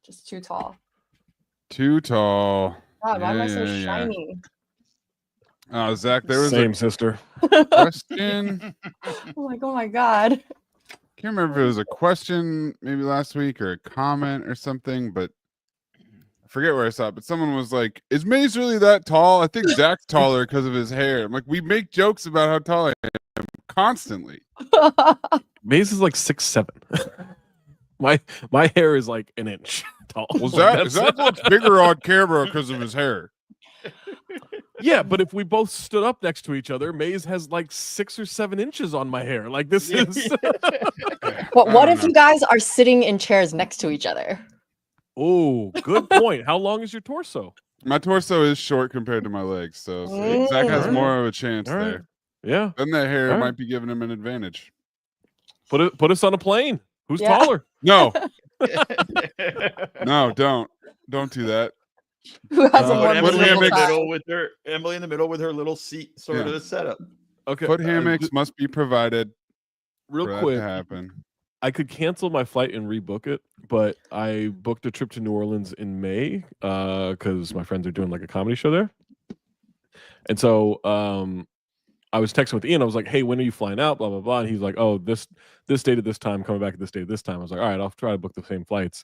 Just too tall. Too tall. God, why am I so shiny? Zach, there was Same sister. question. Oh my God. Can't remember if it was a question maybe last week or a comment or something, but I forget where I saw it. But someone was like, "Is Mace really that tall?" I think Zach's taller because of his hair. I'm like, we make jokes about how tall I am constantly. Mace is like 6'7". my hair is like an inch tall. Well, Like, Zach looks bigger on camera because of his hair. Yeah, but if we both stood up next to each other, Maze has like 6 or 7 inches on my hair. Like this is. But what if you guys are sitting in chairs next to each other? Oh, good point. How long is your torso? My torso is short compared to my legs, so Zach has more of a chance there. Yeah. Then that hair might be giving him an advantage. Put us on a plane. Who's taller? No. No, don't do that. Who has a more Emily in the middle with her Emily in the middle with her little seat sort of setup. Okay. Foot hammocks must be provided. Real for quick. that to happen. I could cancel my flight and rebook it, but I booked a trip to New Orleans in May because my friends are doing like a comedy show there. And so I was texting with Ian. I was like, "Hey, when are you flying out?" Blah blah blah. And he's like, "Oh, this date at this time, coming back at this date at this time." I was like, "All right, I'll try to book the same flights."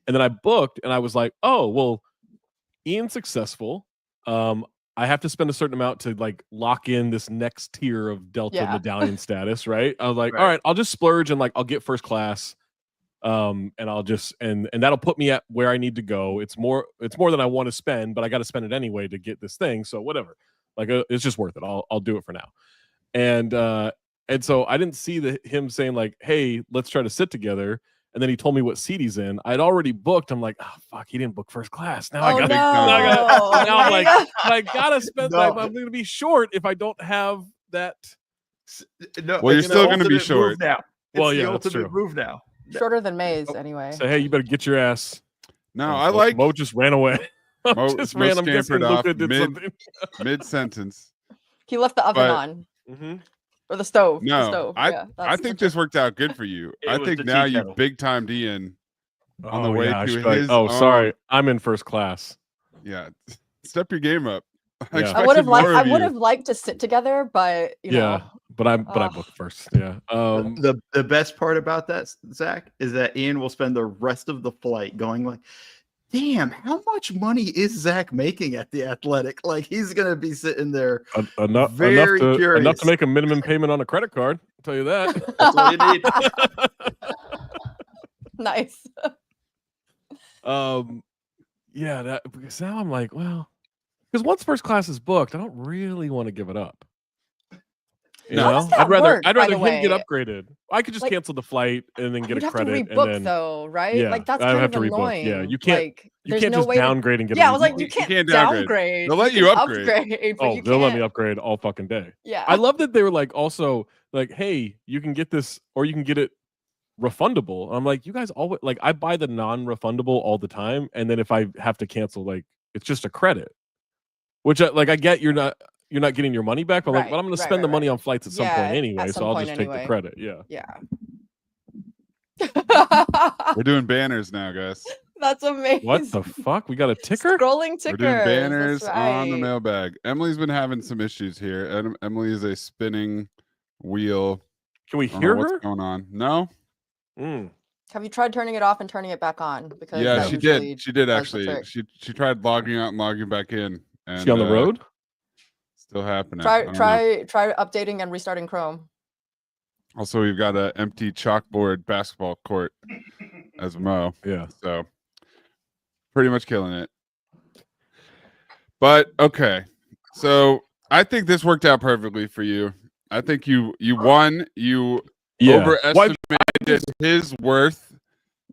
And then I booked, and I was like, "Oh, well, Ian's successful. I have to spend a certain amount to like lock in this next tier of Delta medallion status, right?" I was like, "All right, I'll just splurge and like I'll get first class, and I'll just and that'll put me at where I need to go. It's more than I want to spend, but I got to spend it anyway to get this thing. So whatever, like it's just worth it. I'll do it for now." And so I didn't see him saying like, "Hey, let's try to sit together." And then he told me what seat he's in. I'd already booked. I'm like, "Oh fuck, he didn't book first class." Now I gotta. Now I'm like, I gotta spend. I'm going to be short if I don't have that. No, well, you're still going to be short now. Well, it's yeah, the that's ultimate true. move now. Shorter than Maze, anyway. So hey, you better get your ass. No, I like. Mo just ran away. Mo just ran. I'm guessing scampered off Luca did something. mid sentence. He left the oven on. Mm-hmm. Or the stove. No, the stove. I think this worked out good for you. I think now you big timed Ian on the way to his. Sorry, I'm in first class. Yeah, step your game up. I would have liked to sit together, but you know. But I booked first. Yeah. The best part about that, Zach, is that Ian will spend the rest of the flight going like, "Damn, how much money is Zach making at the Athletic?" Like he's gonna be sitting there enough to make a minimum payment on a credit card. I'll tell you that. That's all you need. Nice. Yeah, because now I'm like, well, because once first class is booked, I don't really want to give it up. You know, I'd rather him get upgraded. I could just cancel the flight and then get a credit. Have to rebook, and then, though, right? Yeah, like that's kind of annoying. Yeah, you can't. Like, you can't just downgrade and get. Yeah, I was like, you can't downgrade. They'll let you upgrade. Oh, they'll let me upgrade all fucking day. Yeah, I love that they were like also like, hey, you can get this or you can get it refundable. I'm like, you guys always like I buy the non-refundable all the time, and then if I have to cancel, like it's just a credit. Which I get you're not getting your money back, but like, but I'm going to spend the money on flights at some point anyway, so I'll just take the credit. Yeah. We're doing banners now, guys. That's amazing. What the fuck? We got a ticker? Scrolling ticker. We're doing banners on the mailbag. Emily's been having some issues here. Emily is a spinning wheel. Can we hear her? What's going on? No. Have you tried turning it off and turning it back on? Because yeah, she did. She did actually. She tried logging out and logging back in. And, she on the road? Still happening. Try updating and restarting Chrome. Also, we've got an empty chalkboard basketball court as Mo. Yeah. So pretty much killing it. But okay. So I think this worked out perfectly for you. I think you won. You overestimated his worth.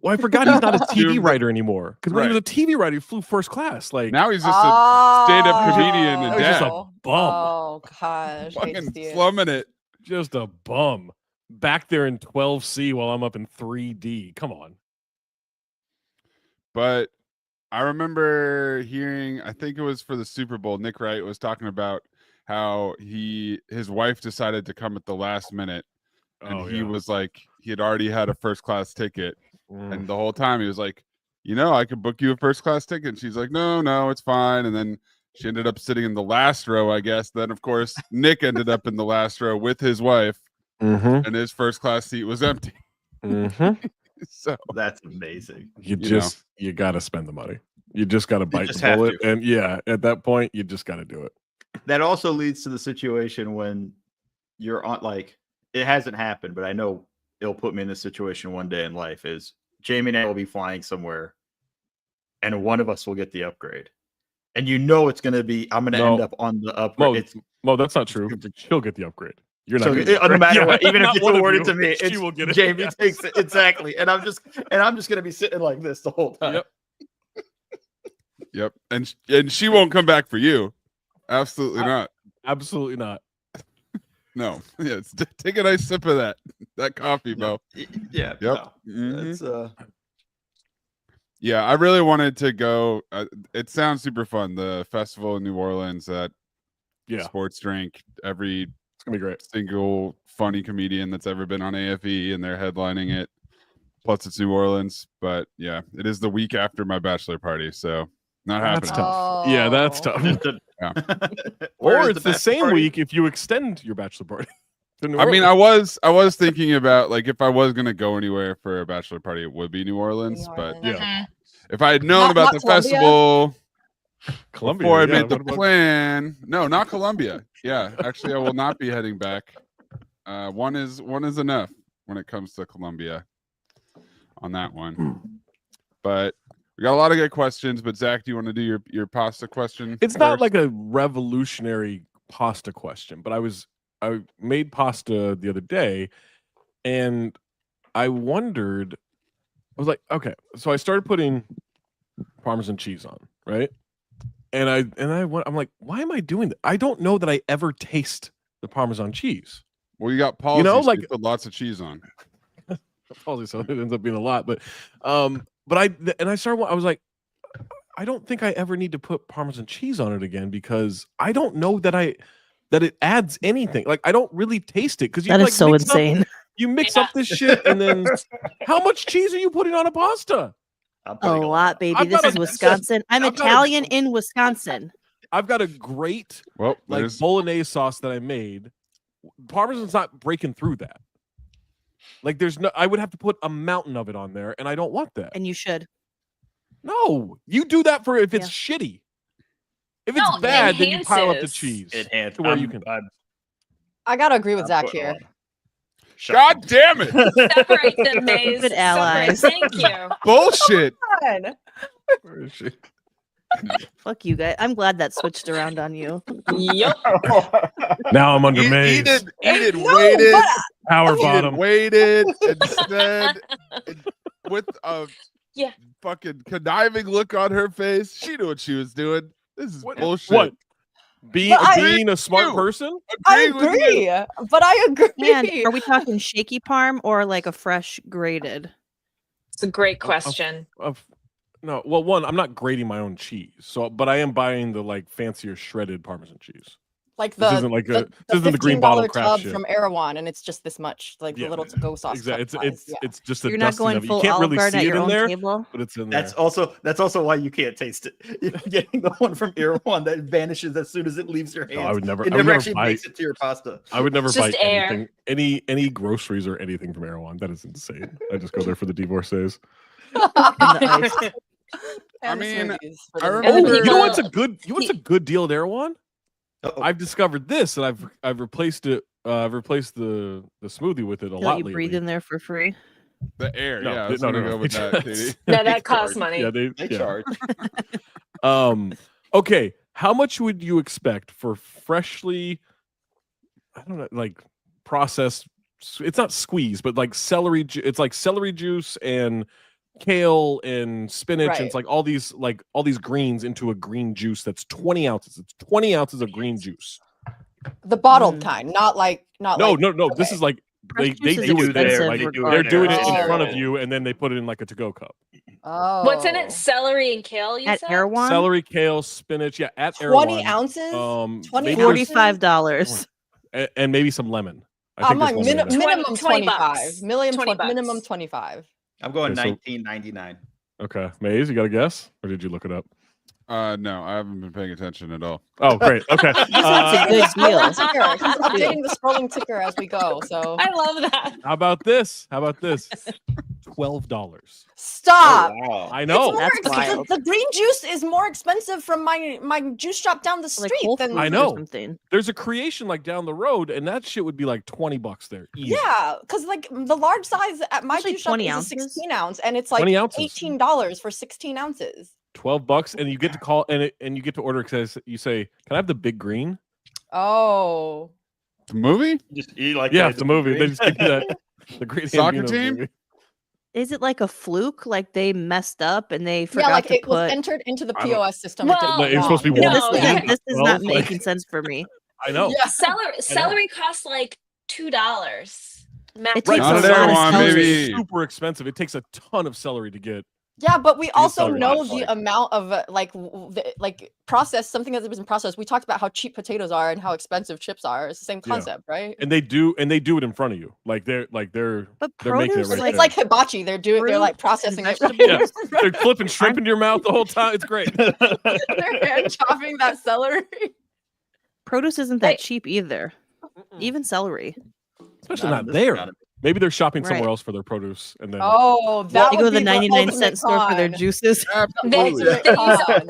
Well, I forgot he's not a TV writer anymore. Because when he was a TV writer, he flew first class. Like now he's just a stand-up comedian and just a bum. Oh gosh, fucking slumming it. Just a bum. Back there in 12C while I'm up in 3D. Come on. But I remember hearing, I think it was for the Super Bowl, Nick Wright was talking about how his wife decided to come at the last minute. And he was like, he had already had a first class ticket. And the whole time he was like, I could book you a first class ticket. And she's like, no, it's fine. And then she ended up sitting in the last row, I guess. Then, of course, Nick ended up in the last row with his wife, and his first class seat was empty. So That's amazing. You got to spend the money. You just got to bite the bullet. And at that point, you just got to do it. That also leads to the situation when you're on, like, it hasn't happened, but I know it'll put me in this situation one day in life. Is Jamie and I will be flying somewhere, and one of us will get the upgrade, and it's going to be I'm going to end up on the upgrade. Mo, that's not true. She'll get the upgrade. You're not. No matter what, even if it's awarded to me, she will get it. Jamie takes it exactly, and I'm just going to be sitting like this the whole time. Yep, and she won't come back for you. Absolutely not. Absolutely not. No. Yes. Take a nice sip of that coffee, Bo. Yeah. Yep. No. That's Yeah, I really wanted to go. It sounds super fun. The festival in New Orleans at Sports Drink. It's gonna be great. Single funny comedian that's ever been on AFE, and they're headlining it. Plus, it's New Orleans, but yeah, it is the week after my bachelor party, so not happening. That's tough. Yeah, that's tough. Yeah. Or it's the same week if you extend your bachelor party. I mean, I was thinking about, like, if I was gonna go anywhere for a bachelor party, it would be New Orleans. But yeah, if I had known about the Columbia? festival Columbia, before I made the plan, no, not Columbia. Yeah, actually, I will not be heading back. One is enough when it comes to Columbia on that one. But we got a lot of good questions. But Zach, do you want to do your pasta question? It's not like a revolutionary pasta question, but I made pasta the other day, and I wondered. I was like, okay, so I started putting Parmesan cheese on, right? And I'm like, why am I doing that? I don't know that I ever taste the Parmesan cheese. Well, you got palsy, so you put lots of cheese on. Palsy, so it ends up being a lot. But I was like, I don't think I ever need to put Parmesan cheese on it again, because I don't know that it adds anything. Like, I don't really taste it, because that is so insane. You mix up this shit, and then how much cheese are you putting on a pasta? A lot, baby. This is Wisconsin. I'm Italian in Wisconsin. I've got a great bolognese sauce that I made. Parmesan's not breaking through that. Like, I would have to put a mountain of it on there, and I don't want that. And you should. No, you do that for if it's shitty. If it's bad, then you pile up the cheese. Enhance to where you can. I gotta agree with Zach here. God damn it! Separate them, Maze. Good allies. Thank you. Bullshit. Where is she? Fuck you guys. I'm glad that switched around on you. Yep. Now I'm under Maze. Edith waited. Power bottom. Waited and said, with a fucking conniving look on her face, she knew what she was doing. This is bullshit. What? Being a smart person? I agree, but I agree. Man, are we talking shaky parm or like a fresh grated? It's a great question. No, well, one, I'm not grating my own cheese, but I am buying the fancier shredded Parmesan cheese. Like this isn't the green bottle crap shit from Erewhon, and it's just this much, like the little to-go sauce. Exactly. It's just a You're not going full you can't really Olive Garden see at it your in there, table? but it's in there. That's also why you can't taste it. You're getting the one from Erewhon that vanishes as soon as it leaves your hands. No, I would never. It never actually makes it to your pasta. I would never buy just anything, any groceries or anything from Erewhon. That is insane. I just go there for the divorcees. I mean, I remember. You know what's a good deal at Erewhon? I've discovered this, and I've replaced it. I've replaced the smoothie with it a lot lately. You breathe in there for free. The air, no, yeah. I was gonna go with that, Katie. No, that costs money. Yeah, they charge. Okay, how much would you expect for freshly, I don't know, like processed? It's not squeezed, but like celery. It's like celery juice and kale and spinach, Right. and it's like all these greens into a green juice that's 20 ounces. It's 20 ounces of green juice. The bottled kind, not like No. Okay. This is like they Fresh juice is do it there. expensive Like, regardless. they're doing it in Oh. front of you, and then they put it in like a to-go cup. Oh, What's in it? Celery and kale, you At said? Erewhon? Celery, kale, spinach. Yeah, at 20 Erewhon. ounces. 20 maybe ounces? $45. and maybe some lemon. I'm like there's lemon in there. minimum 20 25. bucks. 20 bucks. Minimum 25. I'm going Okay, so- $19.99. Okay, Maze, you got a guess, or did you look it up? No, I haven't been paying attention at all. Oh, great. Okay. That's a good deal. Ticker. He's updating the scrolling ticker as we go. So I love that. How about this? $12. stop. Oh, wow. I know. That's expensive. wild. The green juice is more expensive from my juice shop down the Like street Whole than Foods I or know. something. There's a creation like down the road, and that shit would be like $20 there. Easy. yeah, because like the large size at my Usually juice shop 20 is a ounces. 16 ounce, and it's like 20 ounces. $18 for 16 ounces. $12, and you get to call and you get to order because you say, "Can I have the big green?" Oh, The movie? Just eat like Yeah, that. it's the movie. They just give you that the green Soccer Gambino team? movie. Is it like a fluke? Like they messed up and they yeah, forgot like to it was put. entered into the I don't- POS system. Well, it did Like, it was supposed to be wrong. No, one. yeah. This is Well, not like- making sense for me. I know. Yeah. Celery costs like $2. It Right, takes Not a at lot of everyone, celery. maybe. Super expensive. It takes a ton of celery to get. Yeah, but we also celery. know It's the like- amount of like processed something that was processed. We talked about how cheap potatoes are and how expensive chips are. It's the same Yeah. concept, right? And they do it in front of you. Like they're But they're making it produce, right It's there. like hibachi. They're like Fruits processing and it. Right? vegetables. they're flipping shrimp in your mouth the whole time. It's great. They're hand chopping that celery. produce isn't Wait. that cheap either. Even celery. Especially Not not in this there. economy. Maybe they're shopping somewhere Right. else for their produce, and then Oh, that They would go to the be 99-cent ultimate store for their con. juices. They, Absolutely.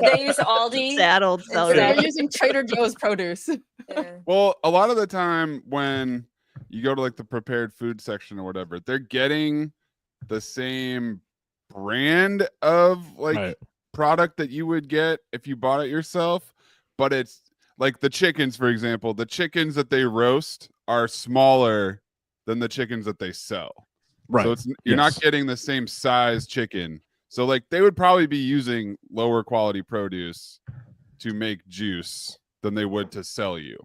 they use Aldi. Sad old celery. They're Instead. using Trader Joe's produce. Yeah. Well, a lot of the time when you go to like the prepared food section or whatever, they're getting the same brand of like Right. product that you would get if you bought it yourself, but it's like the chickens, for example, the chickens that they roast are smaller than the chickens that they sell. right. So it's you're not Yes. getting the same size chicken. So like they would probably be using lower quality produce to make juice than they would to sell you.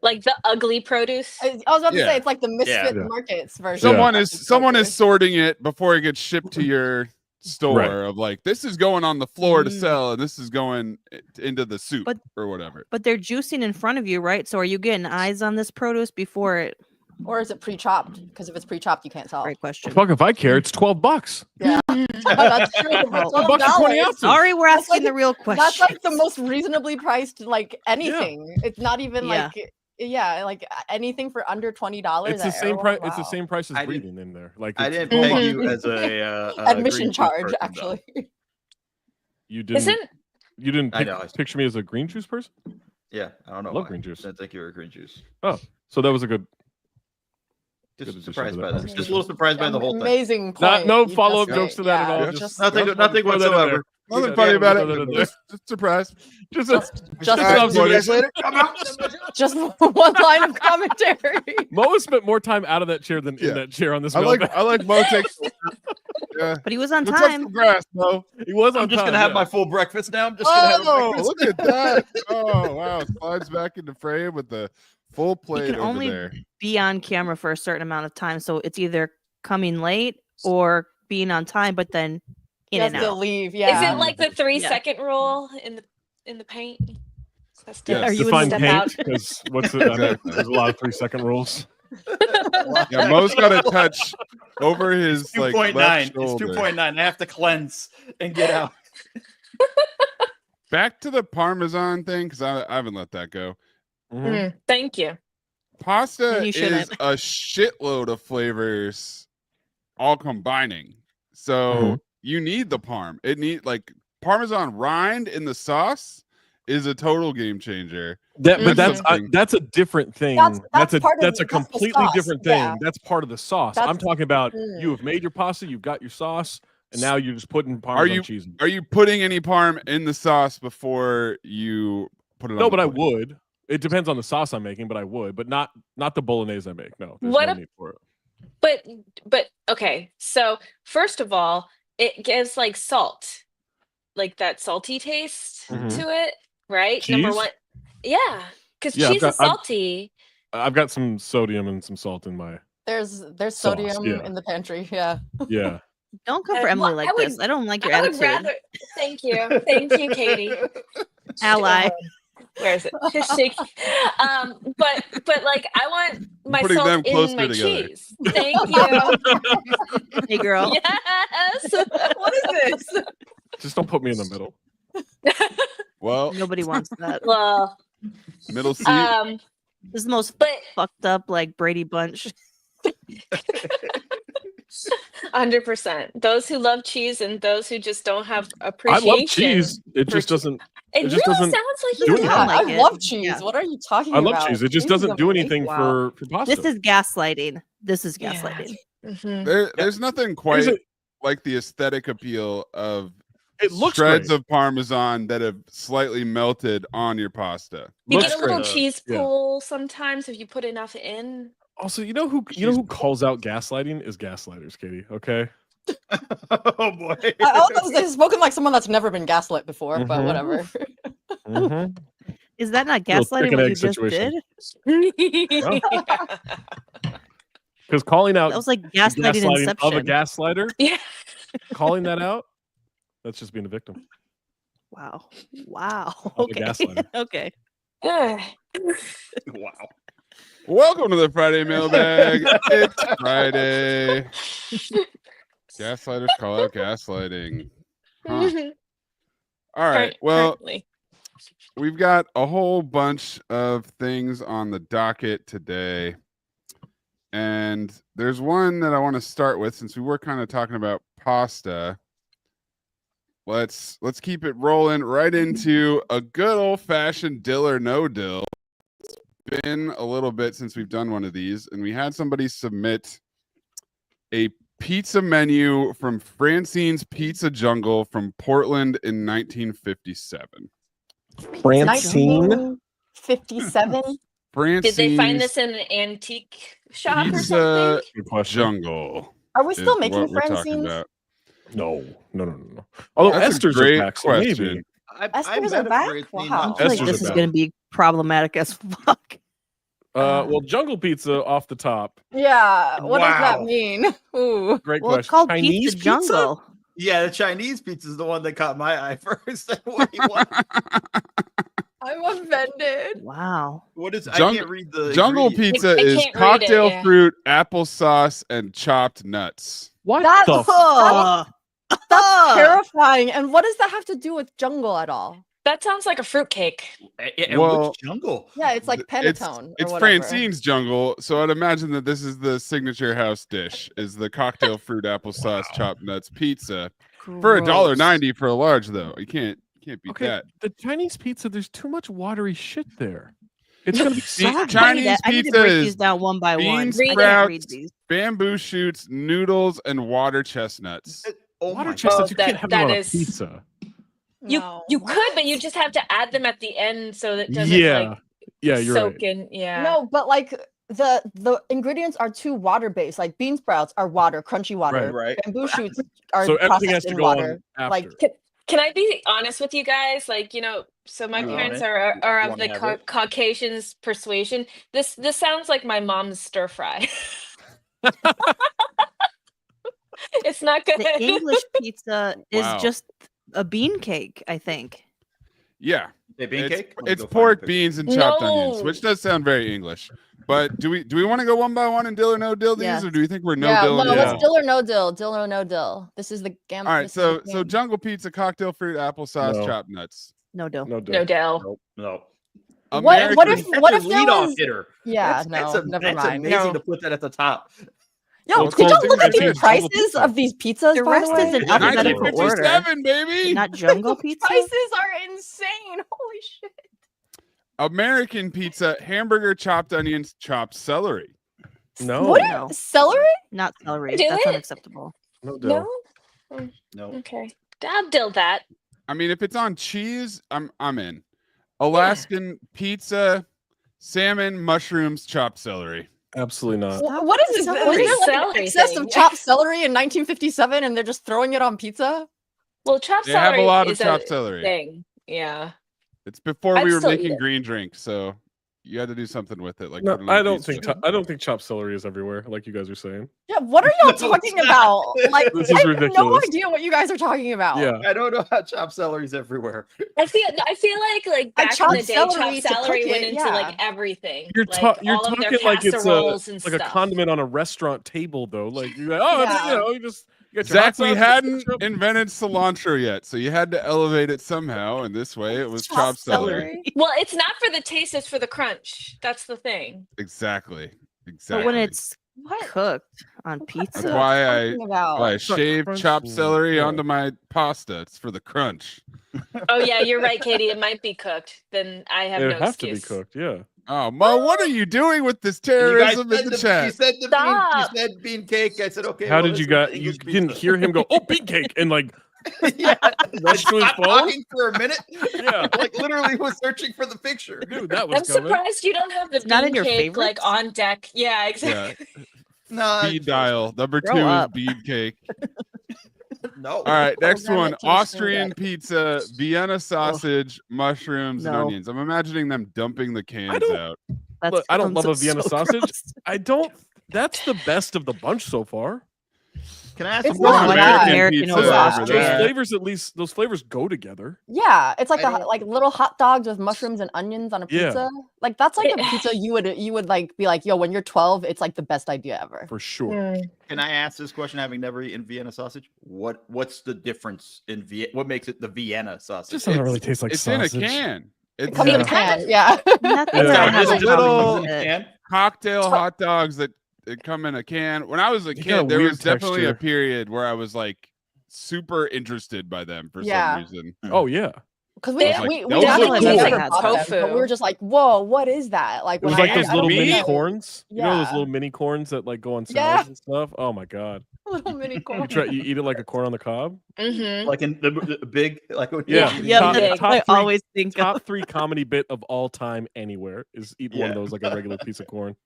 Like the ugly produce. I was about to Yeah. say it's like the misfit Yeah. markets version. Someone is sorting it before it gets shipped to your store Right. of like this is going on the floor to Mm. sell and this is going into the soup But- or whatever. But they're juicing in front of you, right? So are you getting eyes on this produce before it? Or is it pre-chopped? Because if it's pre-chopped, you can't tell. Great question. Fuck if I care. It's $12. Yeah, that's true. For Well, $12 for 20 $12, ounces. Sorry, we're That's asking like- the real question. that's like the most reasonably priced like anything. It's not even Yeah. like anything for under $20. It's the at same Arrow. price. It's the Wow. same price as I didn't- breeding in there. Like I it's didn't $12. peg you as a Admission green juice charge, person, though. actually. You didn't. Isn't You didn't I know, I- picture me as a green juice person. Yeah, I don't know. Love why. green juice. I didn't think you were green juice. So that was a good. Just addition surprised to by that that. conversation. Just a little surprised by the whole thing. Amazing point. Not no you follow up just jokes to made. that at all. Yeah, Just Nothing, Yep. nothing Throw that in there. whatsoever. Nothing Yeah, funny yeah, about no, it. no, no, no. Just surprise. just Just an See you guys observation. later. Come out. just one line of commentary. Mo has spent more time out of that chair than Yeah. in that chair on this. I like mailbag. Mo takes. Yeah. But he was on Go touch time. some grass, Mo. He was on I'm just time, gonna have yeah. my full breakfast now. I'm just gonna have a Oh, breakfast. look at that! Oh wow, slides back into frame with the full plate can over only there. Be on camera for a certain amount of time, so it's either coming late or being on time, but then in You have and to out. leave. is Yeah. it like the 3 Yeah. second rule in the paint? That's Yes. Are you in Define step paint out. because what's it? I know, Exactly. there's a lot of 3-second rules. Yeah, Mo's got to touch over his like 2.9. left It's shoulder. 2.9. I have to cleanse and get out. Back to the Parmesan thing because I haven't let that go. Mhm. Thank you. Pasta You is shouldn't. a shitload of flavors all combining. So Mhm. you need the parm. It need like Parmesan rind in the sauce is a total game changer. But That's that's something. a different thing. That's That's a part of that's a the- that's the completely sauce, different thing. yeah. That's part of the sauce. I'm That's- talking about Mm. you have made your pasta, you've got your sauce, and now you're just putting Parmesan you- cheese in it. Are you putting any parm in the sauce before you put it on? No, the but I plate? would. It depends on the sauce I'm making, but I would, but not the bolognese I make. No, there's What no if- need for it. But okay. So first of all, it gives like salt, like that salty taste Mhm. to it, right? Number Cheese? one, yeah, because Yeah, I've cheese got- is salty. I've got some sodium and some salt in my There's Sauce, sodium yeah. in the pantry. Yeah. yeah. Don't come for Well, Emily I like would- this. I don't like your I would attitude. rather. Thank you, Katie. Ally. Where is it? Shake. But like I want my putting salt them in closer my together. cheese. Thank you. Hey, girl. Yes. What is this? Just don't put me in the middle. Well, Nobody wants that. Well, middle seat. This is the most but fucked up like Brady Bunch. 100%. Those who love cheese and those who just don't have I appreciation. love cheese. It for just che- doesn't. It It just really doesn't sounds like do you anything. Yeah, like I it. love cheese. Yeah. What are you talking I about? love cheese. It just Cheese is doesn't do amazing. anything Wow. for pasta. This is gaslighting. This is Yeah. gaslighting. Mhm. There's nothing Here's quite a- like the aesthetic appeal of It looks shreds great. of Parmesan that have slightly melted on your pasta. You Looks get a little great. cheese Yeah. pull sometimes if you put enough in. Also, you know who calls out gaslighting is gaslighters, Katie. Okay. Oh boy. I've spoken like someone that's never been gaslit before, but Mhm. whatever. Mm-hmm. Is that not Little gaslighting chicken what egg you just situation. did? Because calling out That was like the gaslighting gaslighting inception. of a gaslighter, Yeah. calling that out, that's just being a victim. Wow. Wow. Of a Okay. gaslighter. Okay. Ugh. Wow. Welcome to the Friday mailbag. It's Friday. Gaslighters call out gaslighting. Huh. All right. Well, Currently. we've got a whole bunch of things on the docket today. And there's one that I want to start with since we were kind of talking about pasta. Let's keep it rolling right into a good old-fashioned dill or no dill. It's been a little bit since we've done one of these, and we had somebody submit a pizza menu from Francine's Pizza Jungle from Portland in 1957. Francine? 1957. Francine's Did they find this in an antique shop or Pizza something? Good question. Jungle. Are we is still making what we're talking Francine's? about. No. Although That's a Esther's great are back, so maybe. question. Esther's are back? Wow. I feel like Esther's this is about going to be problematic as fuck. Well, Jungle Pizza off the top. Yeah. What does that Wow. mean? Ooh. Great Well, it's question. called Chinese Pizza Jungle. Yeah, the Chinese pizza is the one that caught my eye first. What do you want? I'm offended. Wow. What is? I Jungle- can't read the Jungle ingredients. pizza I is can't read it, cocktail yeah. fruit, applesauce, and chopped nuts. What That's, the that's terrifying. And what does that have to do with jungle at all? That sounds like a fruitcake. And Well, which jungle? Yeah, it's like It's- panettone. It's or whatever. Francine's Jungle, so I'd imagine that this is the signature house dish: is the cocktail fruit, applesauce, chopped nuts pizza for Gross. $1.90 for a large. Though you can't beat Okay, that. the Chinese pizza, there's too much watery shit there. It's gonna be See, soggy. Chinese I need to pizza break is these down one by one. beans, I can't sprouts, read these. bamboo shoots, noodles, and water chestnuts. Oh Water my chestnuts, you that- can't have that them on is- a pizza. You No. you could, but you just have to add them at the end so that it doesn't Yeah. like Yeah, you're soak right. in. Yeah. No, but like the ingredients are too water based. Like bean sprouts are water, crunchy water. Right. Bamboo shoots are So everything has processed to in go water. on Like after. Can I be honest with you guys? Like, so my You want parents it? are You of the wanna have it? Caucasian's persuasion. This sounds like my mom's stir fry. It's not good. The English pizza is Wow. just a bean cake, I think. Yeah, Hey, bean it's, cake? Let me it's go find pork, the picture. beans, and chopped onions, No. which does sound very English. But do we want to go one by one and dill or no dill these, Yeah. or do we think we're no yeah, dill? no, and let's dill? dill or no dill. Dill or no dill. This is the gam. All right, this is the so game. Jungle Pizza, cocktail fruit, applesauce, No. chopped nuts. No deal. No, No doubt. No. What if American- what That's if a there leadoff was hitter. yeah, That's never mind. amazing No. to put that at the top. Yo, Well, it's did y'all called look at Jungle the prices Pizza. of these pizzas? The by rest the way? is in Yeah, alphabetical order. 1957, baby. Not jungle The pizza. prices are insane. Holy shit. American pizza, hamburger, chopped onions, chopped celery. No. What no. celery? Not celery. Do That's it? unacceptable. No dill. No? No. Okay. I'll dill that. I mean, if it's on cheese, I'm in. Alaskan pizza, salmon, mushrooms, chopped celery. Absolutely not. What is this? Was Celery. there like an Celery excess thing. of chopped celery in 1957 and they're just throwing it on pizza? Well, chopped They celery have a lot of is chopped celery. thing. Yeah. It's before I'd we were still eat making it. green drinks, so you had to do something with it. Like No, put it on I don't pizza. think I don't think chopped celery is everywhere, like you guys are saying. Yeah, what are y'all talking about? Like, This is I have no ridiculous. idea what you guys are talking about. Yeah. I don't know how chopped celery's everywhere. I feel like back in chopped the day, celery chopped to celery cook went it, into yeah. like everything. You're like, talking all of their like it's casseroles and like a stuff. condiment on a restaurant table, though. Like you're like, oh, it's, Yeah. you got your hot Zach, we sauce, hadn't ketchup. invented cilantro yet, so you had to elevate it somehow, and this way it was Chopped chopped celery. Well, it's not for the taste; it's for the crunch. That's the thing. Exactly. But Exactly. when it's What? cooked on That's pizza, why Talking about. I It's not shaved crunchy chopped celery enough. onto my pasta. It's for the crunch. Oh yeah, you're right, Katie. It might be cooked. Then I have It no would have to excuse. be cooked. Yeah. Oh, Mo, what are you doing with this And you guys terrorism said in the you chat? said you Stop. said bean cake. I said okay. How well, did this you is got? You English didn't pizza. hear him go, "Oh, bean cake," and like Yeah, rush to his stopped phone. talking for a minute. Yeah. Like literally was searching for the picture. Dude, that was I'm coming. surprised you don't have the It's not in bean your cake like favorites? on deck. Yeah, exactly. No, Speed dial. Number Grow 2 up. is bead cake. no. All right, next Program one. it to the Austrian pizza, Vienna sausage, mushrooms, and No. onions. I'm imagining them dumping the cans don't- out. that Look, I don't sounds love a Vienna so sausage. gross. I don't. That's the best of the bunch so far. Can I ask It's a not question? like American pizza over over Austrian. Those there. flavors, at least, those flavors go together. Yeah, it's like I the don't- like little hot dogs with mushrooms and onions on a Yeah. pizza. Like that's like It- a pizza you would like be like, yo, when you're 12, it's like the best idea ever. For sure. Mm. Can I ask this question? Having never eaten Vienna sausage, what's the difference in What makes it the Vienna sausage? Just doesn't really taste like It's sausage. in a can. It It's comes in a Yeah. can, yeah. Nothing Yeah. that has It's a little- problem with it. And cocktail hot dogs that come in a can. When I was a They got a kid, there weird was definitely a texture. period where I was like super interested by them for Yeah. some reason. Oh yeah. Because They- we those definitely look never cool. had them, but we were just like, whoa, what is that? Like It was when like I- those I little don't mini know. corns. You know those Yeah. little mini corns that like go on Yeah. salads and stuff. Oh my god. Little mini corn. You eat it like a corn on the cob. Mm-hmm. like in the big, like when Yeah. Yeah, Top- that's top what I three- always think of. Top 3 comedy bit of all time anywhere is eating one of Yeah. those like a regular piece of corn.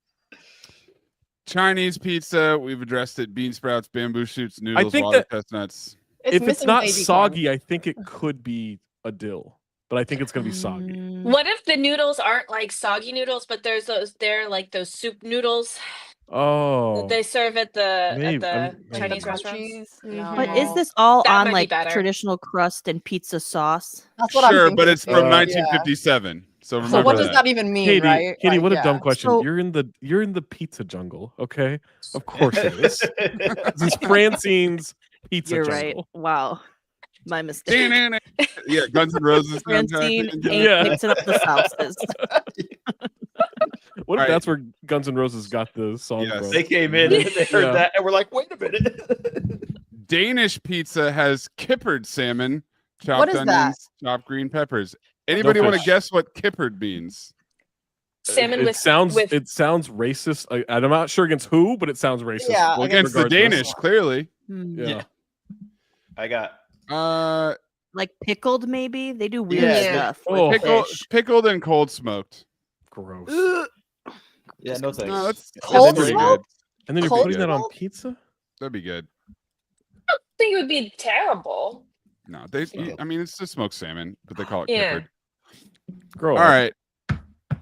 Chinese pizza, we've addressed it. Bean sprouts, bamboo shoots, noodles, think water that- chestnuts. If it's missing not baby corn. soggy, I think it could be a dill, but I think it's gonna be soggy. What if the noodles aren't like soggy noodles, but they're like those soup noodles Oh, that they serve at the maybe. at the Like the Chinese restaurants? crunchies? Mhm. But is No. this all That on might be like better. traditional crust and pizza sauce? That's what I'm Sure, thinking. but it's from Uh, 1957. So remember So what does that. that even mean, Katie, right? Katie, Like, what a yeah. dumb question. So- You're in the pizza jungle, okay? Of course it is. This is Francine's pizza You're right. jungle. Wow, my mistake. Yeah, Guns N' Roses. Francine soundtrack. ain't Yeah. mixing up the sauces. What if Alright. that's where Guns N' Roses got the song Yes. from? they came in and they heard Yeah. that and we're like, wait a minute. Danish pizza has kippered salmon, chopped What is that? onions, chopped green peppers. Anybody want to fish. guess what kippered means? Salmon it with sounds with it sounds racist. I'm not sure against who, but it sounds racist. Yeah, Well, against the regardless. Danish, clearly. Hmm. Yeah. I got Like pickled, maybe they do weird Yeah. stuff. Oh. with fish. Pickled and cold smoked. Gross. yeah, no thanks. No, that's Cold pretty smoked? good. And then you're Cold putting that on smoked? pizza? That'd be good. I think it would be terrible. No, I mean, it's just smoked salmon, but they call it Yeah. kippered. Grow All up. right.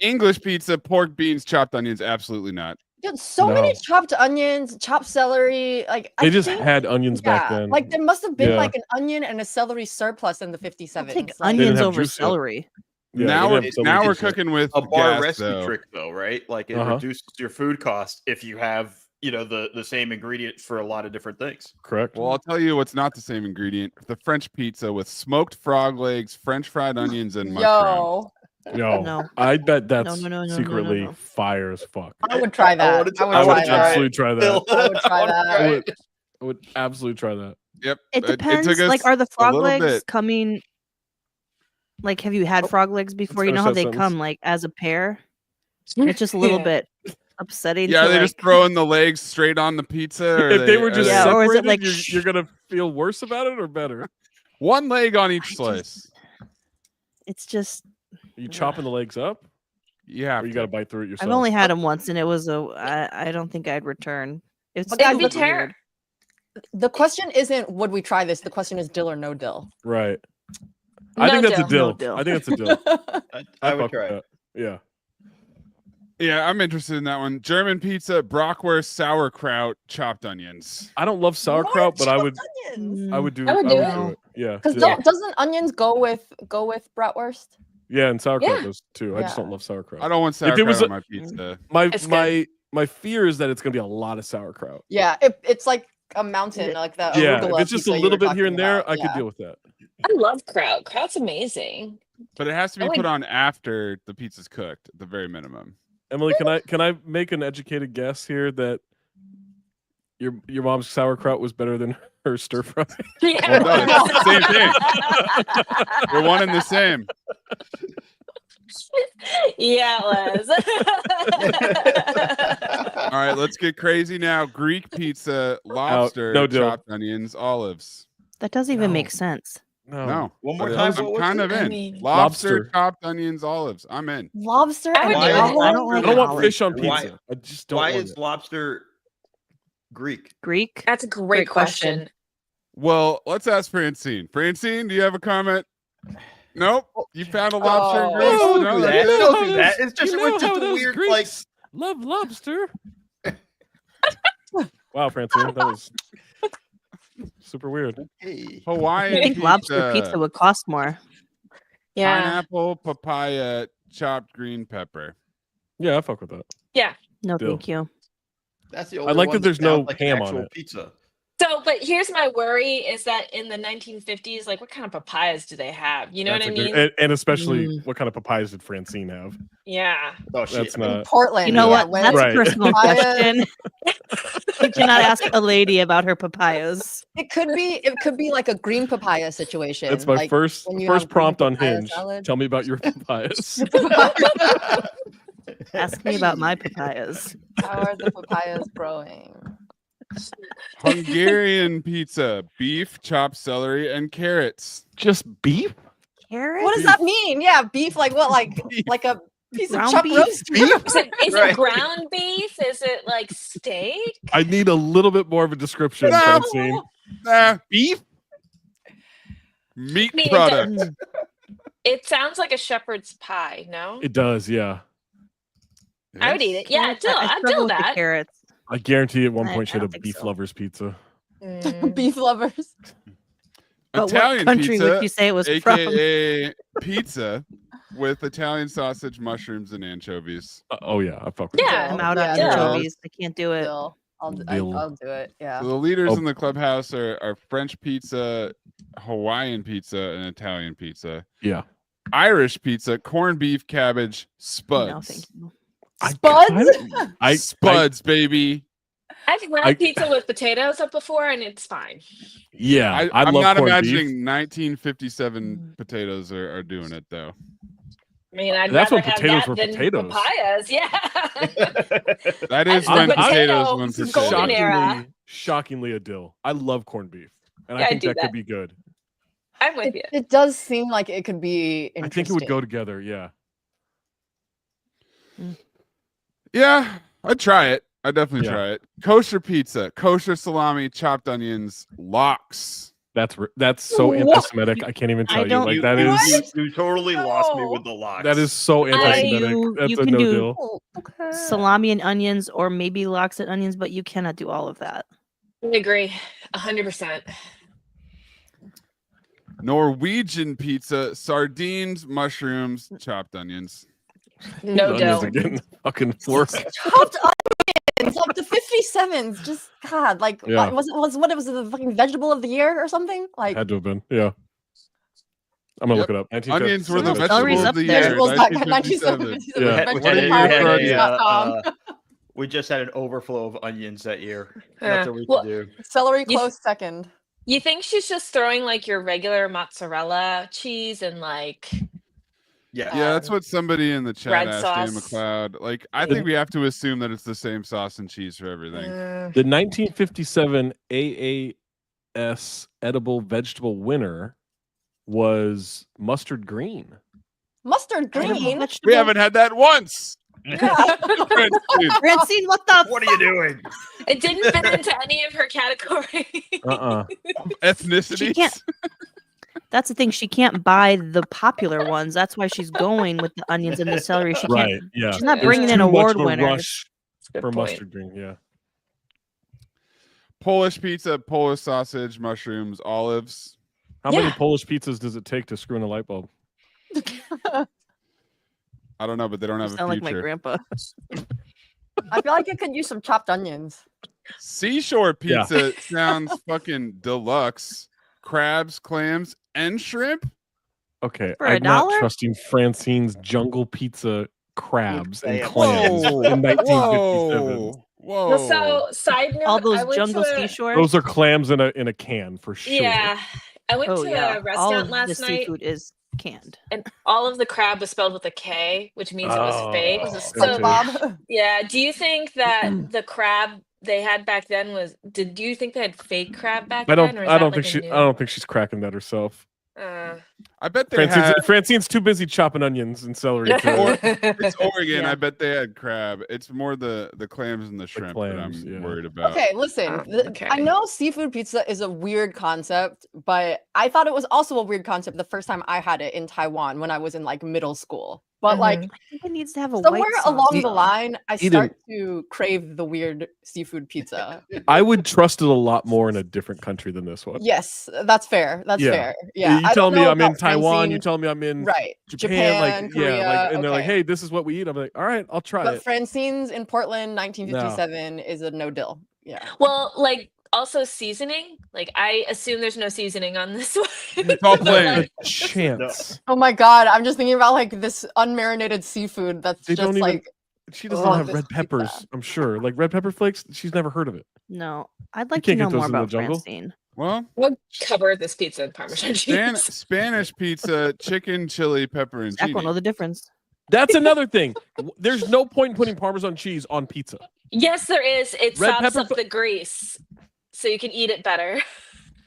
English pizza, pork, beans, chopped onions. Absolutely not. Dude, so many No. chopped onions, chopped celery. Like They I just think, had onions back yeah, then. like there must have been Yeah. like an onion and a celery surplus in the I'll 57. take didn't onions have over juice yet. celery. Yeah, now they we're didn't have now celery we're juice yet. cooking with A bar gas, recipe though. trick though, right? Like it Uh-huh. reduces your food cost if you have, the same ingredient for a lot of different things. Correct. Well, I'll tell you what's not the same ingredient: the French pizza with smoked frog legs, French fried onions, and mushrooms. Yo, Yo, No. I bet that's no, no, secretly no. fire as fuck. I would try that. wanted to- I would I would try that. absolutely try that. I would try wanna that. try I it. would, I would absolutely try that. Yep. It depends. took us Like, are the a frog little legs bit. coming? Like, have you had frog legs before? You know finish how that they sentence. come like as a pair. It's just a little Yeah. bit upsetting. Yeah, to, are they just like- throwing the legs straight on the pizza? Or If they were just Yeah, separated, or is it like you're gonna feel worse about it or better? one leg on each I slice? It's just Are you chopping the legs up, Yeah, or you got to bite through it yourself? I've only had them once, and it was I don't think I'd return. It's But It'd guys, be look terrible. The question isn't would we try this. The question is dill or no dill. right. I No think that's a dill. dill. No dill. I think that's a dill. I would fuck with try it. that. Yeah. Yeah, I'm interested in that one. German pizza, bratwurst, sauerkraut, chopped onions. I don't love sauerkraut, but I would do I would I do would it. do it. Yeah. Because dill. doesn't onions go with bratwurst? Yeah, and sauerkraut Yeah. does too. I just Yeah. don't love sauerkraut. I don't want If there sauerkraut was on my pizza. my It's good. my my fear is that it's gonna be a lot of sauerkraut. Yeah, it's like a mountain, like the Yeah, if arugula it's just a pizza you little were bit here talking and there, about, I yeah. could deal with that. I love kraut. Kraut's amazing. But it has to be Oh, put on after the pizza's cooked, at the very minimum. Emily, can I make an educated guess here that your mom's sauerkraut was better than her stir fry? Yeah. Well, no, it's the same thing. They're one and the same. Yeah, it was. All right, let's get crazy now. Greek pizza, lobster, no deal. chopped onions, olives. That doesn't even No. make sense. No. One more But time, I'm what was kind it? of I in. mean- Lobster, Lobster. chopped onions, olives. I'm in. Lobster I would and do it. olives? I don't like I don't want olives. fish on Why- pizza. I just don't Why want is it. lobster Greek? Greek? That's a great Great question. question. Well, let's ask Francine. Francine, do you have a comment? Nope. You found a lobster in Oh. Greece? Don't No, do that's that. it? Don't do that. It's just, You it know was how just a those weird, Greeks love lobster. Wow, Francine, that was super weird. hey. Hawaiian I think pizza, lobster pizza would cost more. Yeah. pineapple, papaya, chopped green pepper. Yeah, I fuck with that. No, Deal. thank you. That's the I only like one that there's sounds no like an ham on actual it. pizza. So, but here's my worry is that in the 1950s, like what kind of papayas do they have? You know That's what I a good- mean? and especially Mm. what kind of papayas did Francine have? Yeah. Oh shit! That's In not. Portland. You know yeah, what? when- That's Right. a personal Papaya. question. You cannot ask a lady about her papayas. It could be like a green papaya situation. That's my like first when you have green prompt on papaya Hinge. salad. Tell me about your papayas. Ask me about my papayas. How are the papayas growing? Hungarian pizza, beef, chopped celery, and carrots. Just beef? Carrots? What does that mean? Yeah, beef. Like what? Like a piece of Ground chopped beef? roast beef. Is Right. it ground beef? Is it like steak? I need a little bit more of a description, No. Francine. Nah, beef, meat I mean, it product. Mm. It sounds like a shepherd's pie, no? It does, yeah. I would eat it. Yeah, Carrots, Dill, I I'd struggle Dill with the that. carrots. I guarantee at one I- point I she had a don't think beef so. lovers pizza. Mm. Beef lovers. But Italian what country pizza, would you say it was from? aka pizza, with Italian sausage, mushrooms, and anchovies. Oh yeah, I fuck with Yeah. that. I'm out on Yeah, anchovies. I can't do it. Still, I'll Dill. do it. Yeah. So the leaders Oh. in the clubhouse are French pizza, Hawaiian pizza, and Italian pizza. Yeah. Irish pizza, corned beef, cabbage, spuds. No, thank you. Spuds? Spuds, baby. I've had I- pizza with potatoes up before and it's fine. Yeah, I I'm love not corned imagining beef. 1957 potatoes are doing it though. I mean, I'd That's rather when have potatoes that were than potatoes. papayas. Yeah. That is That's when the potatoes potato went for golden potatoes. era. Shockingly a dill. I love corned beef, and Yeah, I I'd think do that that. could be good. I'm with you. It does seem like it could be interesting. I think it would go together. Yeah. Yeah, I'd try it. I'd definitely Yeah. try it. Kosher pizza, kosher salami, chopped onions, lox. That's so What? anti-Semitic. I can't even I tell you. don't- Like that is You totally lost me No. with the locks. that is so anti-Semitic. You That's a can no do- deal. Oh, okay. Salami and onions, or maybe lox and onions, but you cannot do all of that. I agree. 100%. Norwegian pizza, sardines, mushrooms, chopped onions. No Onions dough. are getting fucking work. Chopped onions, like the 57s. Just God, like Yeah. was it the fucking vegetable of the year or something? Like Had to have been. Yeah. I'm gonna Yep. look it up. Onions were the No, celery's vegetable of up the there. year. vegetables. 1957. Yeah. We had Vegetarian.com. we just had an overflow of onions that year. Yeah. Nothing we Well, could do. Celery You- close second. You think she's just throwing like your regular mozzarella cheese and like Yeah. Yeah, that's what somebody in the chat Red asked Dan sauce. McLeod. Like, I think we have to assume that it's the same sauce and cheese for everything. The 1957 AAS edible vegetable winner was mustard green. Mustard Edible green. vegetable? We haven't had that once. Yeah. Francine, what the What are you doing? it didn't fit into any of her categories. Ethnicities. She can't- That's the thing. She can't buy the popular ones. That's why she's going with the onions and the celery. She Right. can't. Yeah. She's not There's bringing Too in much award of a winners. rush Good for point. mustard green. Yeah. Polish pizza, Polish sausage, mushrooms, olives. How many Yeah. Polish pizzas does it take to screw in a light bulb? I don't know, but they don't You have a sound like my future. grandpa. I feel like it could use some chopped onions. Seashore Yeah. pizza sounds fucking deluxe. Crabs, clams, and shrimp. Okay, For I'm not $1? trusting Francine's Jungle Pizza crabs and Say a clams Whoa, in 1957. whoa. Well, so side note, All those I went jungle to seashores. Those are clams in a can for sure. yeah, I went Oh to yeah, a all restaurant of the last night, seafood is canned. and all of the crab was spelled with a K, which means it was fake. Was it So, SpongeBob? yeah, do you think that the crab they had back then was? Do you think they had fake crab back I don't. then, or is I that don't like think a she. new? I don't think she's cracking that herself. I bet they had. Francine's too busy chopping onions and celery. It's Oregon. Yeah. I bet they had crab. It's more the clams and the shrimp clams, that I'm yeah. worried about. Okay, listen. Okay. I know seafood pizza is a weird concept, but I thought it was also a weird concept the first time I had it in Taiwan when I was in like middle school. But like I think it needs to have a somewhere white sauce. along the though. line, I Eden. start to crave the weird seafood pizza. I would trust it a lot more in a different country than this one. Yes, that's fair. That's Yeah. fair. Yeah. You I tell don't me know I'm in about Taiwan. Francine. You tell me I'm in Right. Japan. Korea, like, and they're like, okay. "Hey, this is what we eat." I'm like, "All right, I'll try But it." Francine's in Portland, 1957 is a no deal. Yeah. Well, like also seasoning. Like I assume there's no seasoning on this one. It's all But, plain. like, A chance. Oh my god, I'm just thinking about like this unmarinated seafood that's They just don't even. like She doesn't oh, have this red pizza. peppers. I'm sure, like red pepper flakes. She's never heard of it. No, I'd like to can't know get those more in the about jungle? Francine. Well, we'll cover this pizza in Parmesan cheese. Spanish pizza, chicken, chili, pepperoncini. Zach will know the difference. That's another thing. There's no point in putting Parmesan cheese on pizza. Yes, there is. It Red sops pepper up fl- the grease, so you can eat it better.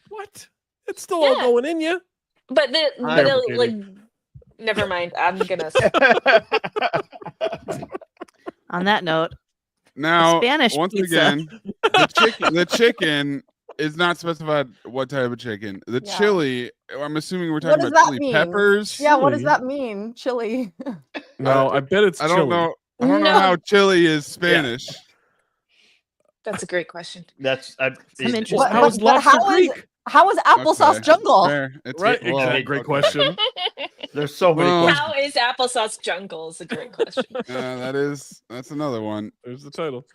What? It's still all Yeah. going in you. But Careful, like, Katie. never mind. I'm gonna. On that note, Now, Spanish once pizza. again, the chicken is not specified what type of chicken. The Yeah. chili, I'm assuming we're What talking does about that chili mean? peppers. yeah, what does Chili? that mean? Chili. No, I bet it's I don't chili. know. I don't know No. how chili is Spanish. That's a great question. That's Some interesting- Well, But- how is but lobster how is- Greek? How is applesauce Okay. jungle? Fair. It's Right, well, exactly. Great okay. question. there's so many Well- questions. How is applesauce jungle? Is a great question. That's another one. There's the title.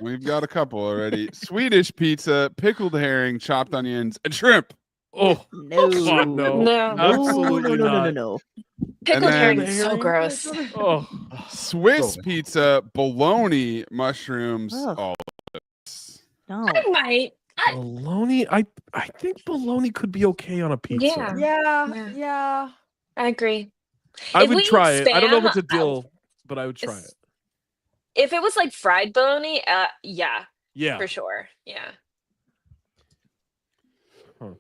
We've got a couple already. Swedish pizza, pickled herring, chopped onions, and shrimp. Oh, No, God, no. No. Absolutely not. no. Pickled then- herring is so Herring? gross. Oh, Swiss So bad. pizza, bologna, mushrooms. Ugh. Oh, No. I might. bologna. I think bologna could be okay on a pizza. Yeah. Yeah, Yeah. yeah. I agree. I If would we try eat it. I don't know if Spam, it's a deal, but I would try It's- it. If it was like fried bologna, yeah, Yeah. for sure. Yeah. all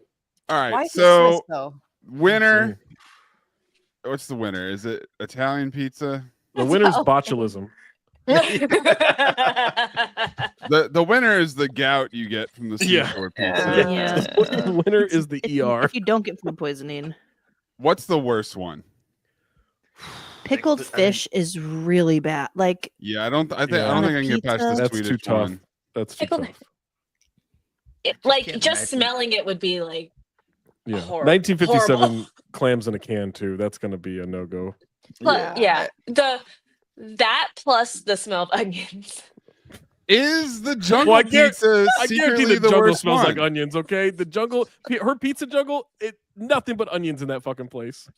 Why right. is it Swiss So though? winner. What's the winner? Is it Italian pizza? The winner's how- botulism. The winner is the gout you get from the Yeah. seashore Yeah. pizza. Yeah. The winner is the If you, ER. if you don't get food poisoning, What's the worst one? pickled I mean- fish is really bad. Like Yeah, I don't Yeah. think I On a can get past pizza? the That's Swedish too tough. one. That's too Pickled- tough. Like can't just imagine. smelling it would be like Yeah. Horrible. 1957 Horrible. clams in a can too. That's gonna be a no go. yeah. That plus the smell of onions. Is the jungle Well, I guarantee pizza the secretly the jungle worst smells one? like onions. Okay, the jungle, her pizza jungle, it nothing but onions in that fucking place.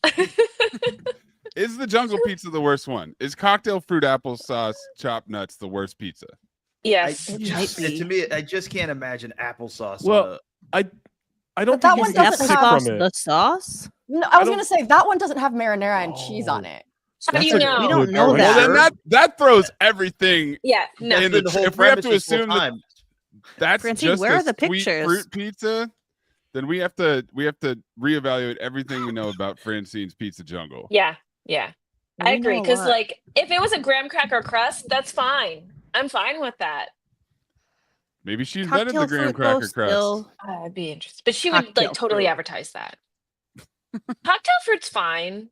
Is the jungle pizza the worst one? Is cocktail fruit applesauce chopped nuts the worst pizza? Yes. It Just, might be. to me, I just can't imagine applesauce. Well, I don't But that think one you can get doesn't sick have from the it. sauce. No, I was don't- gonna say that one doesn't have marinara and cheese on Oh. it. How do That's you a know? We don't good know point. that. Well, then that throws everything. Yeah. No. in the whole if we have to premise this whole assume that- time. That's Francine, just where a are the sweet pictures? fruit pizza. Then we have to reevaluate everything we know about Francine's Pizza Jungle. Yeah. Yeah. I We agree. know a Because lot. like if it was a graham cracker crust, that's fine. I'm fine with that. Maybe she invented the Cocktail graham fruit, though, cracker crust. still- I'd be interested. But she would Cocktail like totally fruit. advertise that. Cocktail fruit's fine.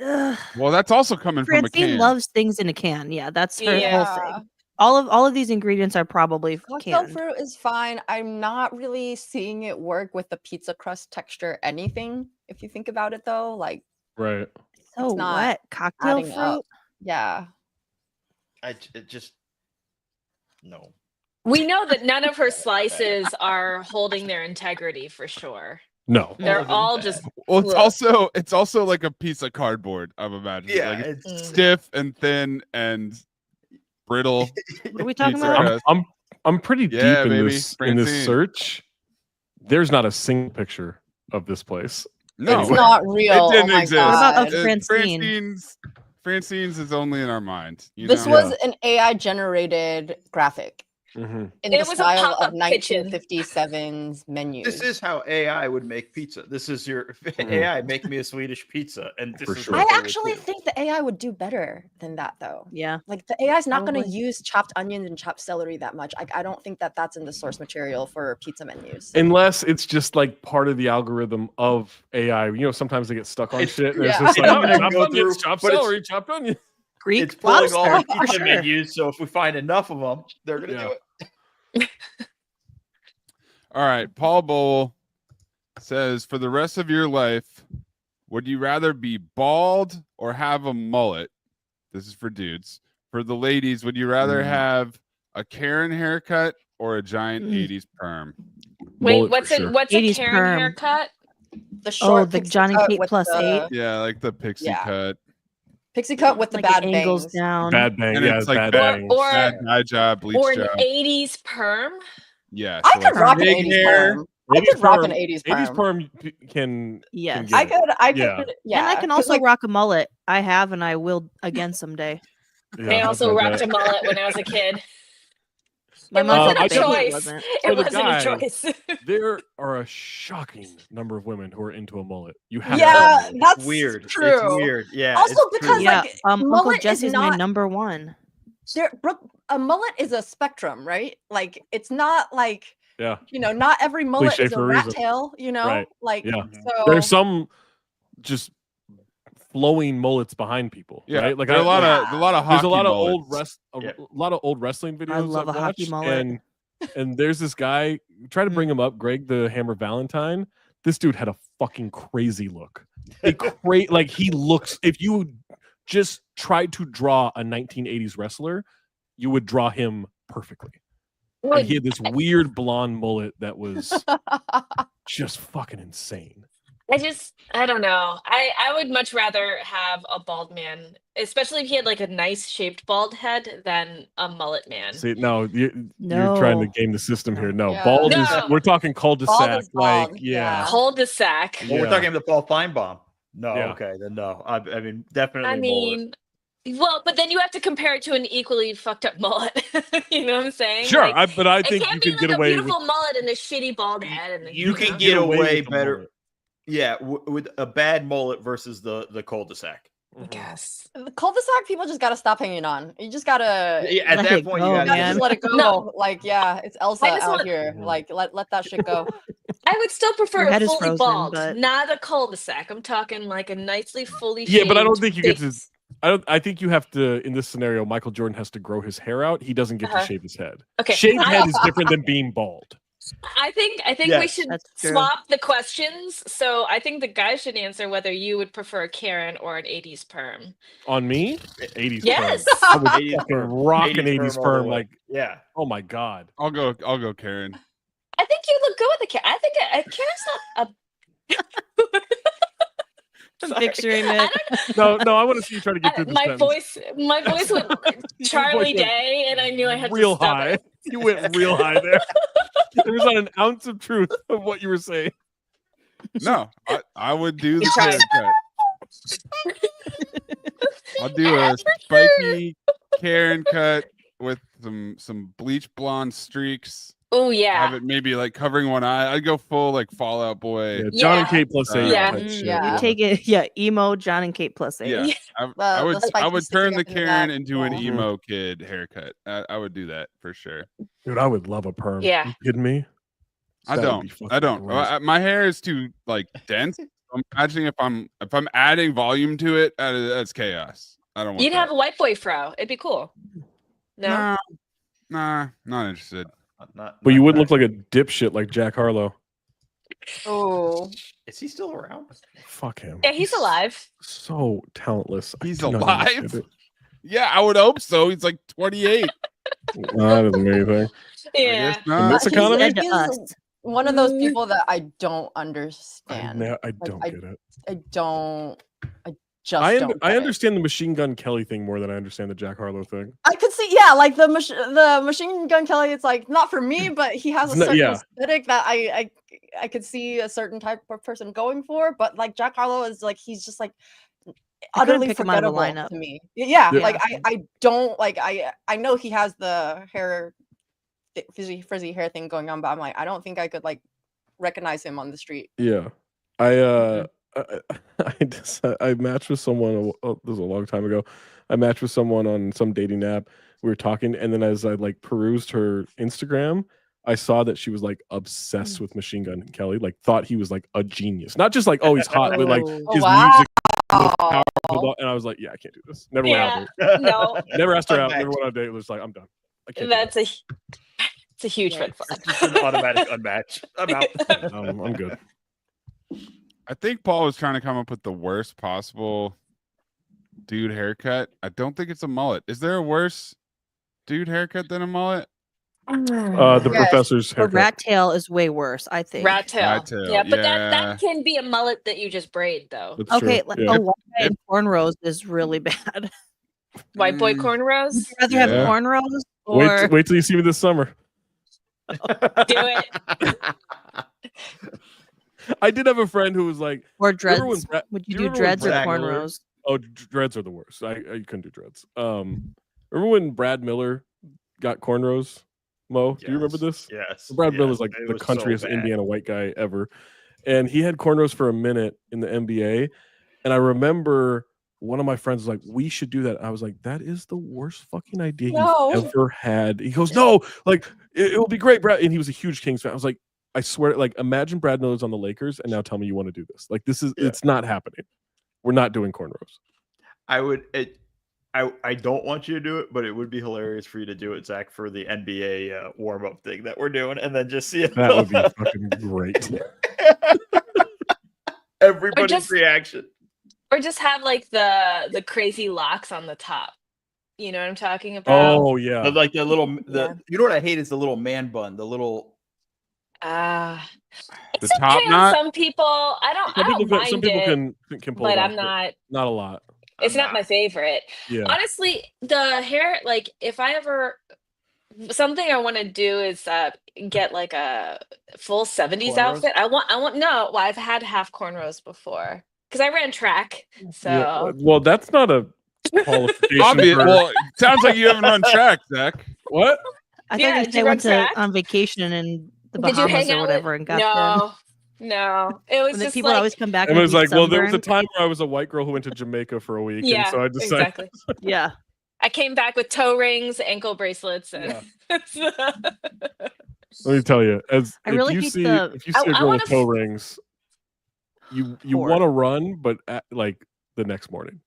Ugh. Well, that's also coming from a Francine can. loves things in a can. Yeah, that's her Yeah. whole thing. All of these ingredients are probably Cocktail canned. fruit is fine. I'm not really seeing it work with the pizza crust texture anything. If you think about it though, like Right. So not what? Cocktail adding fruit? up. yeah. It just no. We know that none of her slices are holding their integrity for sure. No. They're of them all bad. just Well, Ugh. it's also like a piece of cardboard. I'm imagining. Yeah, like it's it's stiff and thin and brittle. What are we talking Pizza about? crust. I'm pretty Yeah, deep in baby. this Francine. search. There's not a single picture of this place. No, It's not it real. Oh didn't my exist. What about god. Francine? Francine's is only in our mind. You This know? was an AI generated graphic Mhm. in It the was a style of pop-up kitchen. 1957's menus. This is how AI would make pizza. This is your AI make me a Swedish pizza, and this For is sure. what I they would actually do. think the AI would do better than that, though. Yeah. Like the AI is not going to Probably. use chopped onions and chopped celery that much. I don't think that that's in the source material for pizza menus. Unless it's just like part of the algorithm of AI. You know, sometimes they get stuck on It's- shit. And yeah. it's just It's like, oh, gonna chopped go onions, through, chopped but it's- celery, chopped onion. Greek It's pulling all the lobster, for pizza sure. menus, so if we find enough of them, they're gonna Yeah. do it. All right. Paul Bowl says, for the rest of your life, would you rather be bald or have a mullet? This is for dudes. For the ladies, would you rather have a Karen haircut or a giant 80s perm? Wait, Mullet what's for it? sure. What's a 80s Karen perm. haircut? The short the pixie Johnny cut Kate with plus the- 8. Yeah, like the pixie Yeah. cut. Pixie cut with the Like bad it angles bangs. down. Bad bang. And Yeah, it's like bad bad- bangs. Or Bad dye job, bleach or an job. 80s perm? Yeah. I so could like rock an big 80s hair. perm. I could rock an 80s perm. 80s perm can. Yes. get I it. could. Yeah. Yeah. And I can 'cause, also like, rock a mullet. I have and I will again someday. Yeah, I also bet rocked that. a mullet when I was a kid. My It mom wasn't I a definitely choice. wasn't. For It the wasn't guy, a choice. There are a shocking number of women who are into a mullet. You have Yeah, to have a mullet. that's It's weird. true. It's weird. Yeah. Also it's because, true. Yeah, like, Uncle mullet is Jesse's my not- number one. A mullet is a spectrum, right? Like it's not like, Yeah. not every mullet Cliche is a for a rat reason. tail, Right. Like Yeah. so There's some just flowing mullets behind people. Yeah. Right. Like There are a lot Yeah. of there's hockey a lot of mullets. Yep. a lot of old wrestling videos. I love I've a hockey watched, mullet. and there's this guy. Try to bring him up, Greg the Hammer Valentine. This dude had a fucking crazy look. Like he looks. If you just tried to draw a 1980s wrestler, you would draw him perfectly. And he had this weird blonde mullet that was just fucking insane. I don't know. I would much rather have a bald man, especially if he had like a nice shaped bald head, than a mullet man. See, no, you're trying to No. game the system here. No, Yeah. bald No. is. We're talking Bald cul-de-sac. is bald, Like, yeah. Cul-de-sac. Well, we're Yeah. talking about Paul Feinbaum. No, Yeah. okay, then no. I mean, definitely. I mean, well, but then you have to compare it to an equally fucked up mullet. You know what I'm saying? Sure, Like, but I it think can't you be can like get a away with. beautiful mullet and a shitty bald head. And You can know? get away with the better. mullet. Yeah, with a bad mullet versus the cul-de-sac. I guess. the cul-de-sac people just gotta stop hanging on. You just gotta Yeah, at Let that it point, go, you you gotta gotta man. just let it go. No. Like, yeah, it's Elsa I just out want- here. Mhm. Like let that shit go. I would still prefer Your head a is fully frozen, bald, but- not a cul-de-sac. I'm talking like a nicely fully Yeah, but I don't shaved think you get to. face. I think you have to. In this scenario, Michael Jordan has to grow his hair out. He doesn't get to Uh-huh. shave his head. Okay. Shaved I- head is different than being bald. I think we Yes. should That's true. swap the questions. So I think the guys should answer whether you would prefer a Karen or an 80s perm. On me, 80s. Yes. Perm. I would 80s fucking perm. rock an 80s 80s perm all the perm. way. Like, Yeah. oh my god. I'll go Karen. I think you look good with a Karen. I think a Karen's not a. I'm Sorry. picturing I it. don't- No, I want to see you try to get through this. my sentence. voice went Charlie went Day, and I knew I had real to stop high. it. You went real high there. There was not an ounce of truth of what you were saying. No, I would do You the tried. Karen cut. I'll do a spiky Karen cut with some bleach blonde streaks. Oh Have yeah. it maybe like covering one eye. I'd go full like Fallout Boy. Yeah, John and Yeah. Kate plus 8. Yeah. type shit, Yeah. You take it, yeah, emo, John and Kate plus 8. Yeah, Yeah. I would the spiky turn sticking the up in the Karen back, into an yeah. emo kid haircut. I would do that for sure. Dude, I would love a perm. Yeah. You kidding me? I That would don't. be fucking I don't. gross. My hair is too like dense. I'm imagining if I'm adding volume to it, that's chaos. I don't want You'd that. have a white boy fro. It'd be cool. No. Nah, not interested. But you wouldn't look like a dipshit like Jack Harlow. Oh, Is he still around? Fuck him. Yeah, he's alive. So talentless. I He's do not alive? understand it. Yeah, I would hope so. He's like 28. That doesn't mean anything. Yeah. guess not. this He's- economy? Said to he's us. one of those people that I don't understand. I don't I- get it. I just I don't. Get it. understand the Machine Gun Kelly thing more than I understand the Jack Harlow thing. I could see, yeah, like the Machine Gun Kelly. It's like not for me, but he has a It's not- certain yeah. aesthetic that I could see a certain type of person going for. But like Jack Harlow is like he's just like I couldn't utterly pick him out of the forgettable lineup. to me. Yeah, Yeah. like I don't like I know he has the hair frizzy hair thing going on, but I'm like I don't think I could like recognize him on the street. Yeah, I matched with someone. This was a long time ago. I matched with someone on some dating app. We were talking, and then as I like perused her Instagram, I saw that she was like obsessed with Machine Gun Kelly. Like thought he was like a genius, not just like oh he's hot, but like Oh, his wow. music. Was powerful, and I was like, yeah, I can't do this. Never went out. Yeah. There. No, Never asked her out. Unmatched. Never went on a date. It was like I'm done. I can't. that's it's a huge red flag. It's an automatic unmatch. I'm out. I'm good. I think Paul was trying to come up with the worst possible dude haircut. I don't think it's a mullet. Is there a worse dude haircut than a mullet? The Yes. professor's The haircut. rat tail is way worse, I think. Rat tail. Rat tail, Yeah, but yeah. that can be a mullet that you just braid though. That's Okay, true. like Yeah. a white guy in cornrows is really bad. White boy Mm. cornrows. Would you rather Yeah. have cornrows or Wait till you see me this summer. Do it. I did have a friend who was like, dreads? Remember when Brad- Would you do do you remember when dreads or Brad Miller- cornrows? "Oh, dreads are the worst. I couldn't do dreads." Remember when Brad Miller got cornrows? Mo, do you remember this? Yes. Brad yes. Miller's like It the was so countryest bad. Indiana white guy ever, and he had cornrows for a minute in the NBA. And I remember one of my friends was like, "We should do that." I was like, "That is the worst fucking idea No. you've ever had." He goes, "No, like it will be great, Brad." And he was a huge Kings fan. I was like, "I swear, like imagine Brad Miller's on the Lakers, and now tell me you want to do this. Like this is Yeah. it's not happening. We're not doing cornrows." I don't want you to do it, but it would be hilarious for you to do it, Zach, for the NBA warm-up thing that we're doing, and then just see it. That would be fucking great. Everybody's just- reaction. Or just have like the crazy locks on the top. You know what I'm talking about? Oh yeah. Like the little, Yeah. you know what I hate is the little man bun, the little. The The it's top okay on knot? some people. I don't mind Some people it, can pull it but off, I'm not. not a lot. It's I'm not my favorite. Yeah. Honestly, the hair, like if I ever something I want to do is get like a full 70s Cornrows? outfit. I want no, well, I've had half cornrows before because I ran track. So Yeah. Well, that's not a qualification. Obvious. for- Well, sounds like you haven't run track, Zach. what? I Yeah, think did they you run went track? on vacation in the did you Bahamas hang or out whatever with, and got them. no. It was When the just people like, always come back And it was be like, well, there was a sunburned. time where I was a white girl who went to Jamaica for a week, yeah, and so I decided. exactly. Yeah. I came back with toe rings, ankle bracelets, and Let me tell you, I really if you hate see the- if you see a I girl wanna with toe f- rings, you Four. want to run, but like the next morning,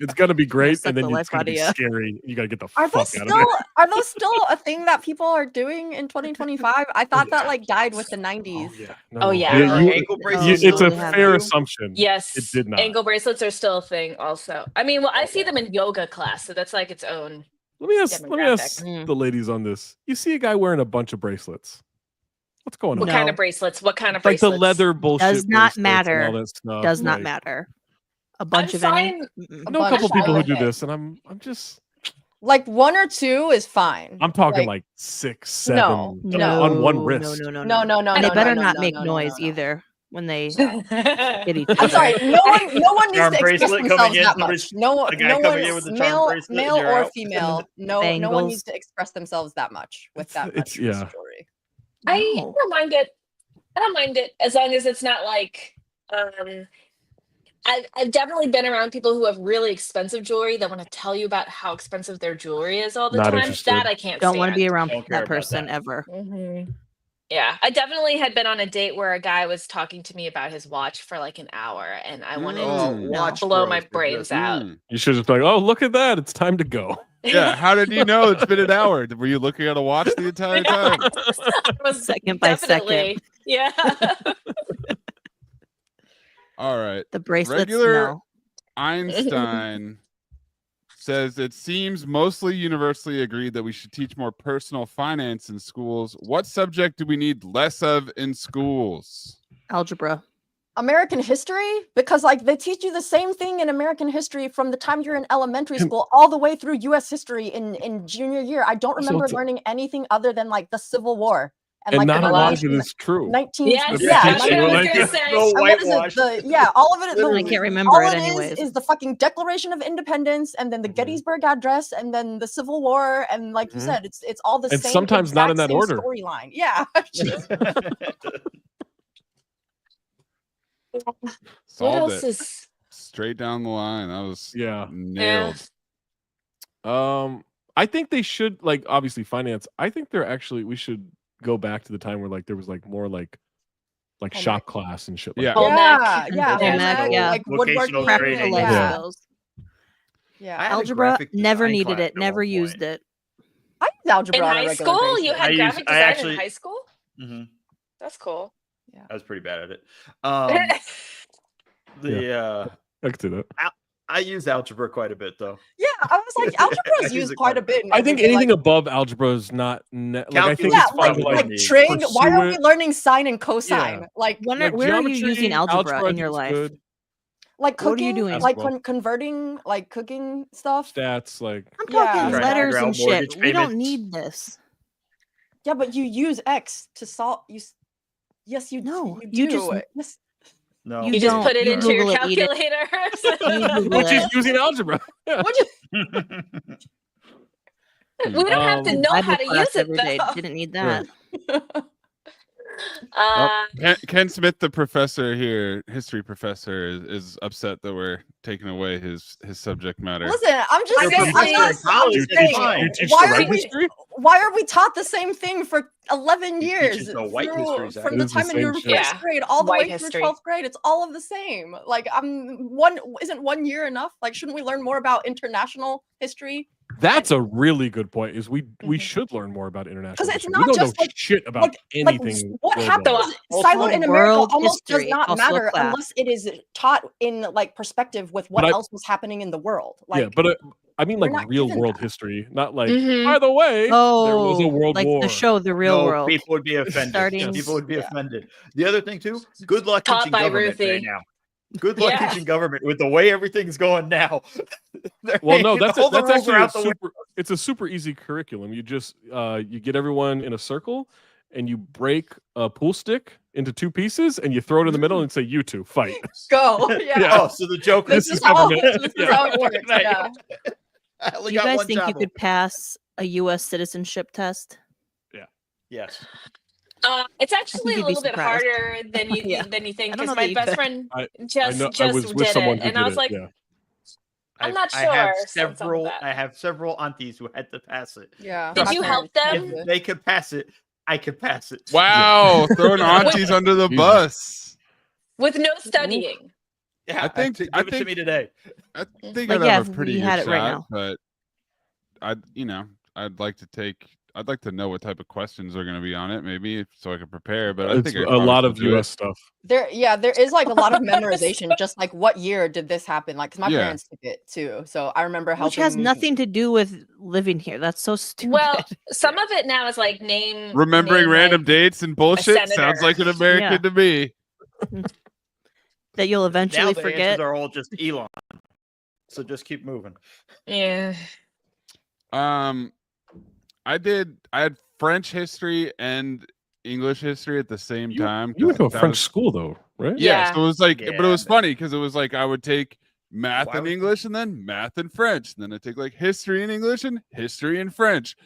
it's gonna be great, suck and then the it's life gonna out be of ya. scary. You gotta get the Are fuck those out of there. still a thing that people are doing in 2025? I thought that like died with the 90s. Oh, yeah. You- you- ankle Oh, bracelets. it's a really have fair you? assumption. Yes, It did not. ankle bracelets are still a thing. Also, I mean, well, I see them in yoga class, so that's like its own. Let me ask demographic. Mm. the ladies on this. You see a guy wearing a bunch of bracelets. What's going What on? kind No. of bracelets? What kind of Like the bracelets? leather bullshit. Does not bracelets and matter. all that stuff. Does not like- matter. A bunch I'm of any. fine. Mm-mm. I know a couple bunch people who of do it. this, and I'm just Like 1 or 2 is fine. I'm talking like 6, 7 No. on one No, wrist. No, No. They no, better no, not no, make no, no, noise no. either when they hit each other. I'm sorry. No one needs Charm to express bracelet coming themselves in, that somebody's- much. No a guy no coming in one, with a charm male, bracelet and male you're or out. female. No one Bangles. needs to express themselves that much with that much yeah. jewelry. I No. don't mind it. I don't mind it as long as it's not like. I've definitely been around people who have really expensive jewelry that want to tell you about how expensive their jewelry is all the Not time. interested. That I can't. Don't want to be stand. around Don't care that about person that. ever. Yeah, I definitely had been on a date where a guy was talking to me about his watch for like an hour, and I wanted Mm. to watch blow bros my are brains just- out. You should just be like, oh, look at that. It's time to go. Yeah. How did you know it's been an hour? Were you looking at a watch the entire time? I was Second by second. definitely, yeah. All right. The bracelets, Regular- no. Einstein says it seems mostly universally agreed that we should teach more personal finance in schools. What subject do we need less of in schools? Algebra. American history, because like they teach you the same thing in American history from the time you're in elementary school all the way through US history in junior year. I don't remember learning anything other than like the Civil War And like not the a lot of it 19 is true. 19 Yes, yeah, that's what I was like- gonna say. No and what is whitewash. it? All of it. Literally can't remember all it it anyways. is the fucking Declaration of Independence, and then the Mhm. Gettysburg Address, and then the Civil War, and like you Mhm. said, it's all the And same. sometimes not in exact that same order. Storyline, yeah. What Solved else it. is? Straight down the line. That was Yeah. nailed. I think they should, like, obviously finance. I think they're actually, we should go back to the time where like there was like more like Home shop ec. class and shit like Yeah. that. Yeah, And yeah, home home ec, ec, yeah. like Vocational woodworking, training. Practical life yeah, skills. yeah. I had a Algebra, graphic never design needed class it, at never one used point. it. I used algebra In on a high regular school, you basis. had I graphic used- I design actually- in high school. Mhm. That's cool. I was pretty bad at it. I could do that. I use algebra quite a bit though. Yeah, I was like, algebra I is use used it quite quite a a bit. bit. in I think everyday, anything like, above algebra is not like I think yeah, it's fun like, to like like trig. Why pursue are we it. learning sine and cosine? Yeah. Like, When Like where are you geometry, using algebra I in your think is life? good. like What are you cooking, doing? like Basketball. converting, like cooking stuff. Stats, like I'm Yeah. talking Trying to letters figure out and shit. mortgage We don't payments. need this. Yeah, but you use X to solve. Yes, you No, you you do. just- Yes. No. You You just don't. put it You into your Google it, eat it. calculator. Google which is it. using algebra. Yeah. What'd you- We don't have to Um, know Bible how to class use it every day. though. Didn't need that. Ken Smith, the professor here, history professor, is upset that we're taking away his subject matter. Listen, I'm just I'm saying. just I'm saying- not. I'm You just teach- saying. fine. You teach Why the are right we? history? Why are we taught the same thing for 11 He years? teaches the white through- history, Zach. from It the is the time in your same first shit. Yeah, grade all the white way history. through 12th grade. It's all of the same. Like isn't 1 year enough? Like, shouldn't we learn more about international history? That's a really good point. Is we Mhm. should learn more about international 'Cause it's history. not we don't just, know like- shit about like anything. what worldwide. happens Also siloed in America world almost does history, not also a matter class. unless it is taught in like perspective with what But I- else was happening in the world. Like, Yeah, but I mean, we're like not real given world that. history, not like. Mhm. By the way, there was a world like war. the show, The Real No, World. people would be offended. Starting- People would be Yeah. offended. The other thing too, good luck Taught teaching by government right Ruthie. now. Good luck Yeah. teaching government with the way everything's going now. Well, no, that's all the rules actually are a out the window. super. It's a super easy curriculum. You just you get everyone in a circle, and you break a pool stick into two pieces, and you throw it in the middle, and say, "You two fight." go. Yeah. Yeah. Oh, so the joke This is is how government. this is Yeah. how it works. Right. Yeah. I only You got guys one think you job. could pass a U.S. citizenship test? Yes. It's actually a you'd be little bit surprised. harder than you Yeah. than you think. I don't Because know that my you best could. friend I just I was with did someone it, who and did I was it. like, Yeah. I'm not I have sure, something like several. that. I have several aunties who had to pass it. Yeah. Did my you help parents them? did. If they could pass it, I could pass it. Wow, throwing aunties under the Jesus. bus. With no studying. Yeah, I think- give I it to think- me today. I think Like, I'd yeah, have a if pretty we good had it shot, right now. but I'd like to know what type of questions are going to be on it, maybe, so I can prepare. But I It's think a lot of U.S. stuff. There is like a lot of memorization. Just like, what year did this happen? Like, 'cause my Yeah. parents took it too, so I remember helping. Which has nothing to do with living here. That's so stupid. Well, some of it now is like name Remembering name, random like, dates and bullshit sounds senator. like an American Yeah. to me. that you'll Now eventually the forget. answers are all just Elon. So just keep moving. Yeah. I had French history and English history at the same time. You went to a 'cause that French was- school, though, right? Yeah, Yeah. so it was like, but it was Yeah. funny because it was like I would take math Why and would- English and then math and French, and then I'd take like history and English and history and French.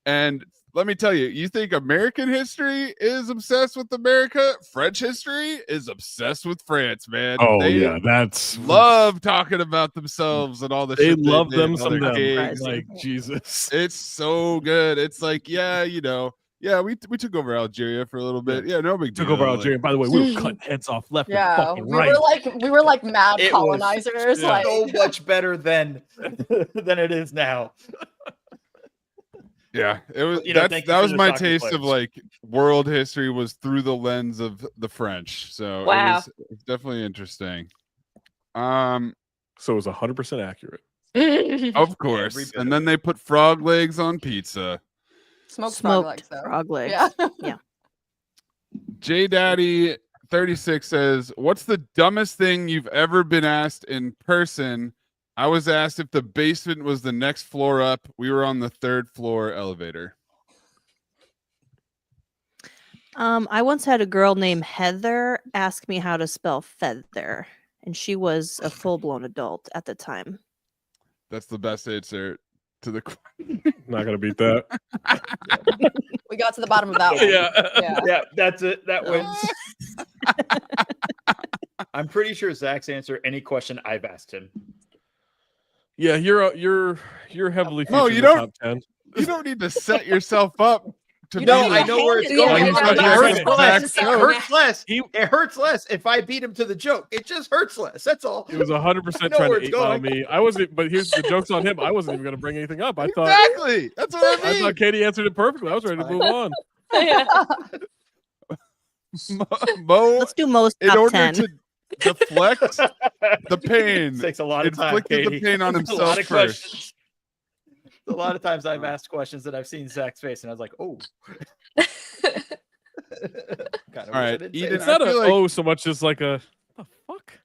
And let me tell you, you think American history is obsessed with America? French history is obsessed with France, man. Oh They yeah, that's love talking about themselves and all the They shit love did them and all some their them. kings. Like Jesus. It's so good. It's like, yeah, we took over Algeria for a little bit. Yeah, no big deal. Took over Like, Algeria. By the way, we were cutting heads off left and Yeah, fucking we right. were like mad It was colonizers. yeah. Like, So much better than than it is now. Yeah, it was. You know, That thank you for was the my soccer taste of players. like world history was through the lens of the French. So Wow. it's definitely interesting. So it was 100% accurate. Of course. And then they put frog legs on pizza. Smoked frog legs, Smoked though. frog legs. Yeah. J Daddy 36 says, "What's the dumbest thing you've ever been asked in person? I was asked if the basement was the next floor up. We were on the 3rd floor elevator." I once had a girl named Heather ask me how to spell feather, and she was a full-blown adult at the time. That's the best answer to the Not gonna beat that. We got to the bottom of that one. Yeah. Yeah, that's it. That wins. I'm pretty sure Zach's answered any question I've asked him. Yeah, you're heavily featured No, in you the don't- top 10. You don't need to set yourself up to You be don't- like, I know where it's Yeah, going. he's It not hurts doing it. less. It Joke. hurts less. He- It hurts less if I beat him to the joke. It just hurts less. That's all. He was 100% know trying where to it's 8-mile going. me. I wasn't, but here's the joke's on him. I wasn't even gonna bring anything up. I thought exactly. That's what I I mean. thought Katie answered it perfectly. I was ready to move on. Yeah. Mo, Let's do most in top order 10. to deflect the pain, It takes a lot of time, inflicted Katie. the pain on A himself lot of first. questions. A lot of times I've asked questions that I've seen Zach's face, and I was like, "Oh." All right, Eden, It's I not a feel like- oh so much as like a the fuck.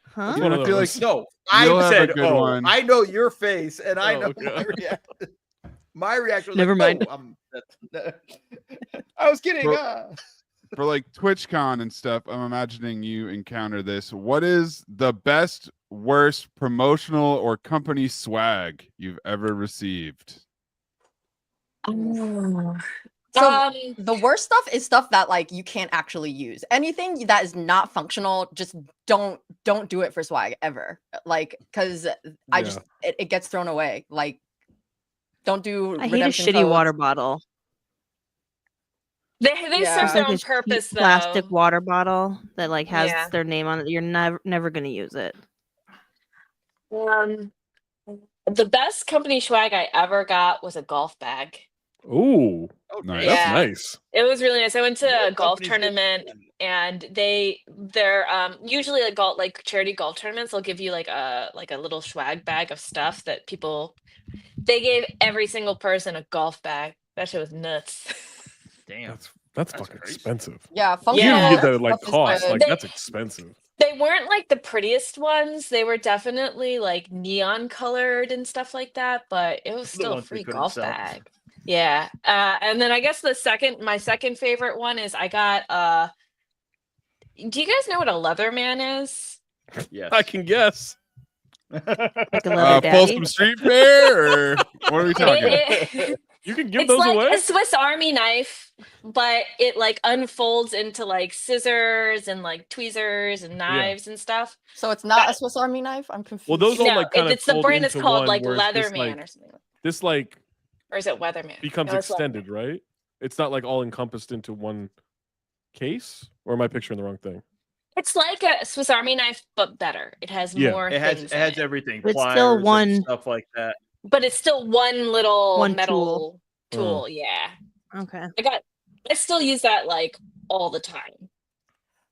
Huh? Eden, I feel like No, You'll I have a said, good "Oh, one. I know your face, and I Oh, know okay. my reaction." My reaction was Never like, mind. "No, I was kidding." Bro- for like TwitchCon and stuff, I'm imagining you encounter this. What is the best, worst promotional or company swag you've ever received? So Um, the worst stuff is stuff that like you can't actually use. Anything that is not functional, just don't do it for swag ever. Like, because I just it gets thrown away. Like, don't do. I hate a redemption shitty codes. water bottle. they Yeah. serve their Like own a cheap purpose, though. plastic water bottle that like has Yeah. their name on it. You're never gonna use it. The best company swag I ever got was a golf bag. Ooh, Nice. that's Yeah. nice. It was really nice. I went to a What golf companies get tournament, that? and they're usually like charity golf tournaments. They'll give you like a little swag bag of stuff that people. They gave every single person a golf bag. That shit was nuts. Damn. That's That's fucking crazy. expensive. Yeah, You functional. can get that at like stuff is cost. good. Like that's expensive. They weren't like the prettiest ones. They were definitely like neon colored and stuff like that, but it was The still a ones we free couldn't golf sell. bag. Yeah. And then I guess my second favorite one is I got do you guys know what a Leatherman is? Yes. I can guess. Like a leather daddy. Folsom Street Fair, or what are we talking? You can give It's those like away. a Swiss Army knife, but it like unfolds into like scissors and like tweezers and knives and stuff. So it's not a Swiss Army knife. I'm confused. Well, those all No, like kind of it's the brand is called like Leatherman like, or something. this like Or is it Weatherman? becomes No, it's extended, right? It's not like all encompassed into one case, or am I picturing the wrong thing? It's like a Swiss Army knife, but better. It has Yeah. more It has things. it in has it. everything. But it's Pliers still and one- stuff like that. But it's still one little One metal tool. tool. Yeah. Okay. I still use that like all the time.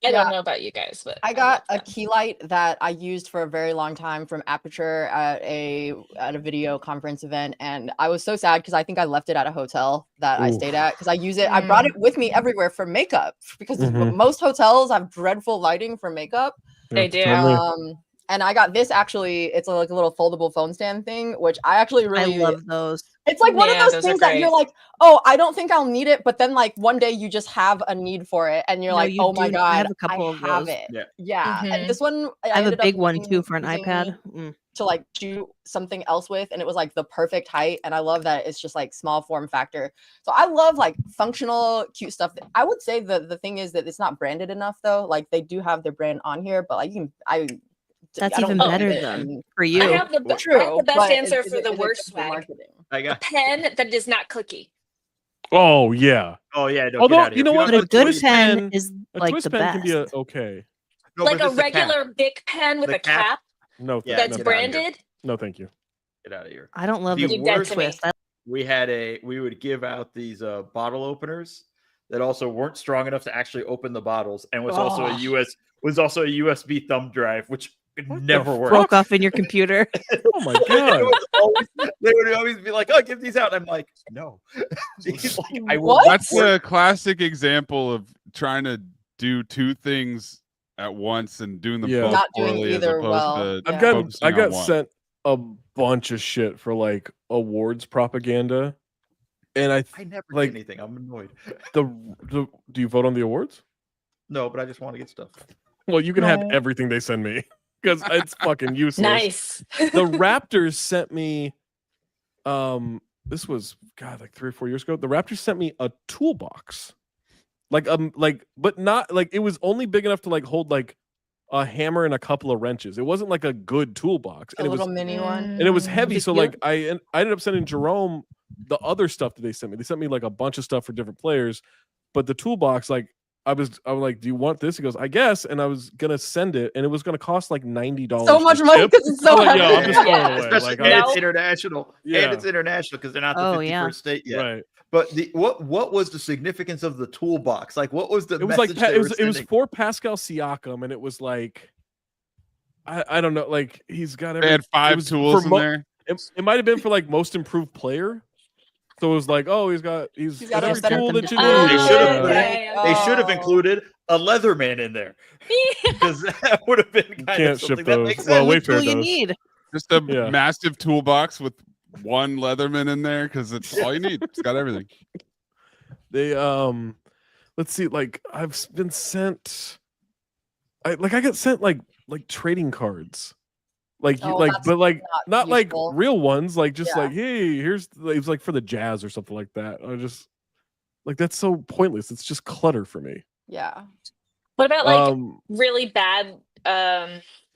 I Yeah. don't know about you guys, but I got a love that. key light that I used for a very long time from Aperture at a video conference event, and I was so sad because I think I left it at a hotel that I Oof. stayed at because I use it. I brought it with me everywhere for makeup because Mhm. most hotels have dreadful lighting for makeup. They do. totally. And I got this actually. It's like a little foldable phone stand thing, which I actually really I love those. It's like one Yeah, of those those are things that you're great. like, oh, I don't think I'll need it, but then like one day you just have a need for it, and you're No, like, you oh my do. I god, have a couple of have those. it. Yeah. Yeah, Mhm. and this one I have a ended up big one using- too for an using iPad. Mm. to like shoot something else with, and it was like the perfect height. And I love that it's just like small form factor. So I love like functional, cute stuff. I would say the thing is that it's not branded enough though. Like they do have their brand on here, but like That's I don't even love better it, then and- for I you. have the best but answer is for it- the is it worst good for swag. marketing? I A got. pen that is not clicky. Oh yeah. Oh yeah. No, Although, get out of here. you know If what? But don't a a know good twist what you- pen pen- is A like twist the pen best. can be okay. No, Like but a if it's pen, regular Bic pen with The a cap No, Yeah, that's get outta here. branded. no, thank you. Get out of here. I don't love The the You dead worst- to me. twist. We would give out these bottle openers that also weren't strong enough to actually open the bottles, and was also a Oh. USB thumb drive, which It What the never fuck? worked. Broke off in your computer. Oh my god. They would always be like, "Oh, give these out." I'm like, "No." He's like, I will What? not That's work. a classic example of trying to do two things at once and doing them Yeah. both Not doing poorly as either opposed well. to Yeah. focusing I got on one. sent a bunch of shit for like awards propaganda, and I never like get anything. I'm annoyed. the do you vote on the awards? No, but I just want to get stuff. Well, you can have No. everything they send me because it's fucking useless. Nice. The Raptors sent me, this was like 3 or 4 years ago. The Raptors sent me a toolbox, but not like it was only big enough to like hold like a hammer and a couple of wrenches. It wasn't like a good toolbox, A and it was little mini one. and it was heavy. Was it So cute? like I ended up sending Jerome the other stuff that they sent me. They sent me like a bunch of stuff for different players, but the toolbox, like I was like, "Do you want this?" He goes, "I guess," and I was gonna send it, and it was gonna cost like $90. So much money because it's so I'm like, heavy. "Yo, I'm just throwing it Yeah. away." Especially Like, and I'm- No. it's international. Yeah. And it's international because they're not the Oh, 51st yeah. state yet. right. But what was the significance of the toolbox? Like, what was the It was like message they it were was sending? for Pascal Siakam, and it was like I don't know, like he's got They every. had it 5 was tools for in there. It might have been for like most improved player. So it was like, oh, he's got got every everything. tool that you Oh, need. They should have Yeah. put okay, They should have Oh. included a Leatherman in there because that would have been kind can't of ship something that those. makes Well, sense. Wayfair All you does. need. Just a Yeah. massive toolbox with one Leatherman in there because it's all you need. It's got everything. They let's see, like I've been sent I got sent like trading cards. Like Oh, like that's but like not not like useful. real ones, like just Yeah. like, hey, here's it was like for the Jazz or something like that. I just like that's so pointless. It's just clutter for me. Yeah. What about like Um really bad,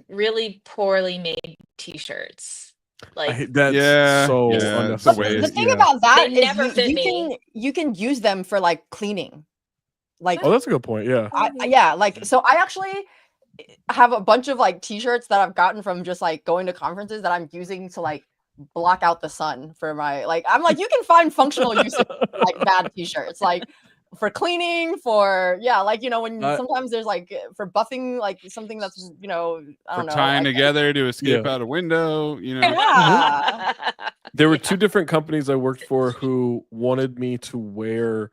really poorly made T-shirts? Like that's Yeah, so yeah, it's a unnecessary. waste. The thing Yeah. about that They is never fit me. you can use them for like cleaning. Like Oh, that's a good point. Yeah. yeah, like so I actually have a bunch of like t-shirts that I've gotten from just like going to conferences that I'm using to like block out the sun for my like I'm like you can find functional use of like bad t-shirts like for cleaning for like when sometimes there's like for buffing like something that's I For don't know tying like, together to escape Yeah. out a window, yeah There were 2 different companies I worked for who wanted me to wear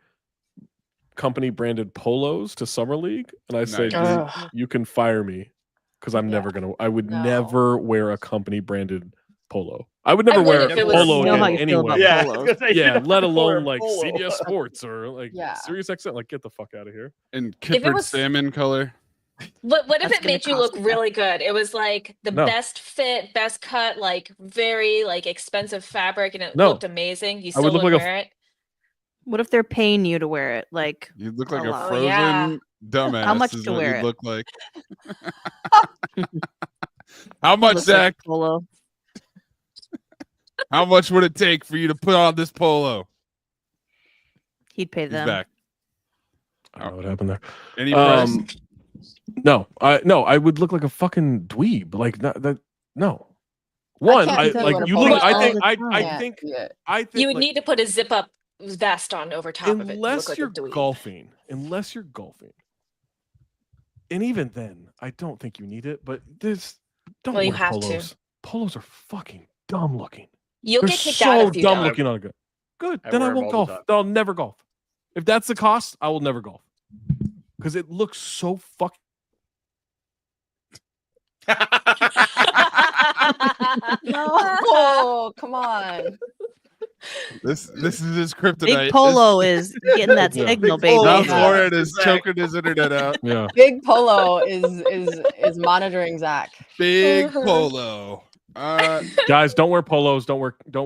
company branded polos to Summer League, and I said, Nice. Ugh. you can fire me because I'm never gonna. I would No. never wear a company branded polo. I would never would wear if a it was- polo You know how you again feel about anyway. Yeah, polos. I was gonna say, Yeah, you let don't wear alone a like polo. CBS Sports or like Yeah. Sirius XM. Like, get the fuck out of here. In it kippered was- salmon color. What if That's it made gonna you look cost me really good? It was like the No. best fit, best cut, like very like expensive fabric, and it No. looked amazing. You I would still look would like a wear it. What if they're paying you to wear it? Like, You look like a a lot. frozen yeah. dumbass. How much is to what wear you it? look like. How much, looks like Zach? a polo. How much would it take for you to put on this polo? He'd pay He's them. back. I don't know what happened there. Any price? No, I would look like a fucking dweeb. Like that. No. One, can't I see like you in a you polo look. I all think. the I time. think. Yeah. I think. You would like, need to put a zip up vest on over top of it. To unless look like you're a dweeb. golfing. Unless you're golfing. And even then, I don't think you need it. But there's don't Well, you wear have to. polos. Polos are fucking dumb looking. You'll They're get kicked so out if you dumb don't. looking on a good. Good. I Then I wear 'em won't all golf. the time. Then I'll never golf. If that's the cost, I will never golf. Because it looks so fucking. No, come on. This is his kryptonite. Big Polo is getting that Yeah. signal, Big baby. Polo. Ralph Yeah. Lauren is Zach. choking his internet out. Yeah. Big Polo is monitoring Zach. Big polo. Guys, don't wear polos. Don't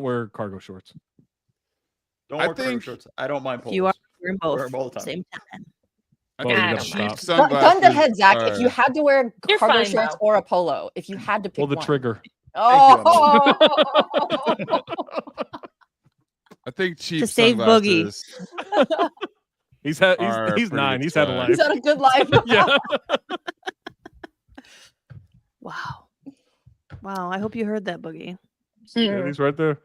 wear cargo shorts. Don't I wear cargo think- shorts. I don't mind polos. You are wearing I wear both 'em all the time. same time. I Well, think you gotta cheap stop. sunglasses Gun to head, Zach. If you are- had to wear You're cargo fine, shorts though. or a polo, if you had to pick Pull the one. trigger. Oh, I think cheap To save Boogie. sunglasses. He's Are he's pretty 9. good He's had a swag. life. he's had a good life. Yeah. Wow. Wow. I hope you heard that, Boogie. Yeah, he's right there.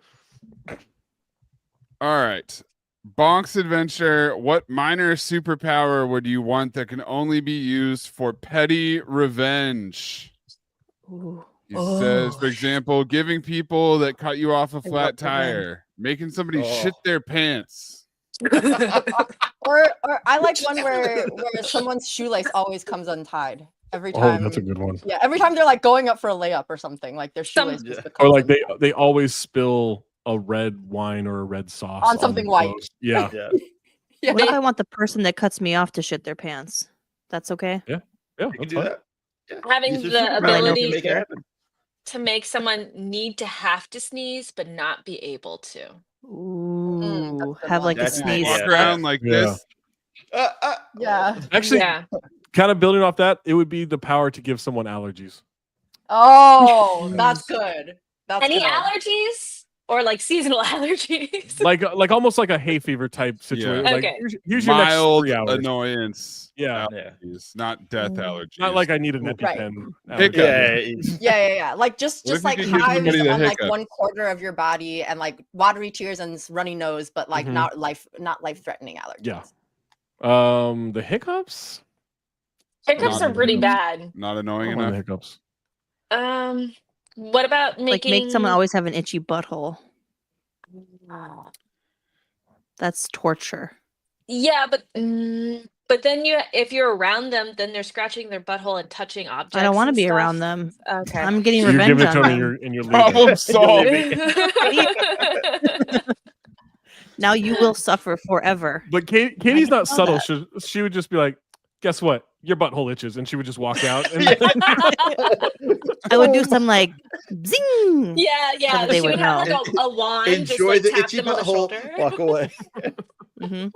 All right. Bonk's adventure. What minor superpower would you want that can only be used for petty revenge? Ooh. He says, for example, giving people that cut you off a I flat love that man. tire, making somebody Oh. shit their pants. Or I like one where someone's shoelace always comes untied every time. Oh, that's a good one. Yeah, every time they're like going up for a layup or something, like their shoelace Yeah. just Or becomes like untied. they always spill a red wine or a red sauce On something their white. clothes. Yeah. Yeah. Yeah. What if I want the person that cuts me off to shit their pants? That's okay. Yeah, You can that's do fine. that. Yeah. Having Use your the superpower, ability- you can make it happen. to make someone need to have to sneeze but not be able to. Ooh, that's a good have one. like a That's- sneeze. Walk yeah. around like Yeah. this. Yeah. Actually, Yeah. kind of building off that, it would be the power to give someone allergies. Oh, that's good. That's Any good. allergies or like seasonal allergies? Like almost like a hay fever type situation. Yeah. Like Okay. here's your next Mild 3 hours. annoyance. Yeah. Yeah. Allergies, not death allergies. Not like I need an Right. EpiPen. Hiccup. allergy. Yeah. Like just What if you like could give hives somebody the on like hiccups? 1/4 of your body and like watery tears and runny nose, but like Mhm. not life threatening allergies. Yeah. The hiccups? Hiccups Not are pretty hiccups. bad. Not I annoying don't want enough. hiccups. What about Like making make someone always have an itchy butthole. That's torture. Yeah, but then if you're around them, then they're scratching their butthole and touching objects. I don't want to and be stuff. around them. Okay. I'm getting You're revenge giving it to on them them. and you're leaving. Problem solved. Now you will suffer forever. But Katie's not know subtle. that. She would just be like, guess what? Your butthole itches. And she would just walk out. And I would do some like zing. Yeah. that they She would would have know. like a wand, just Enjoy like the tap itchy them on the butthole. shoulder. Walk away. Mhm.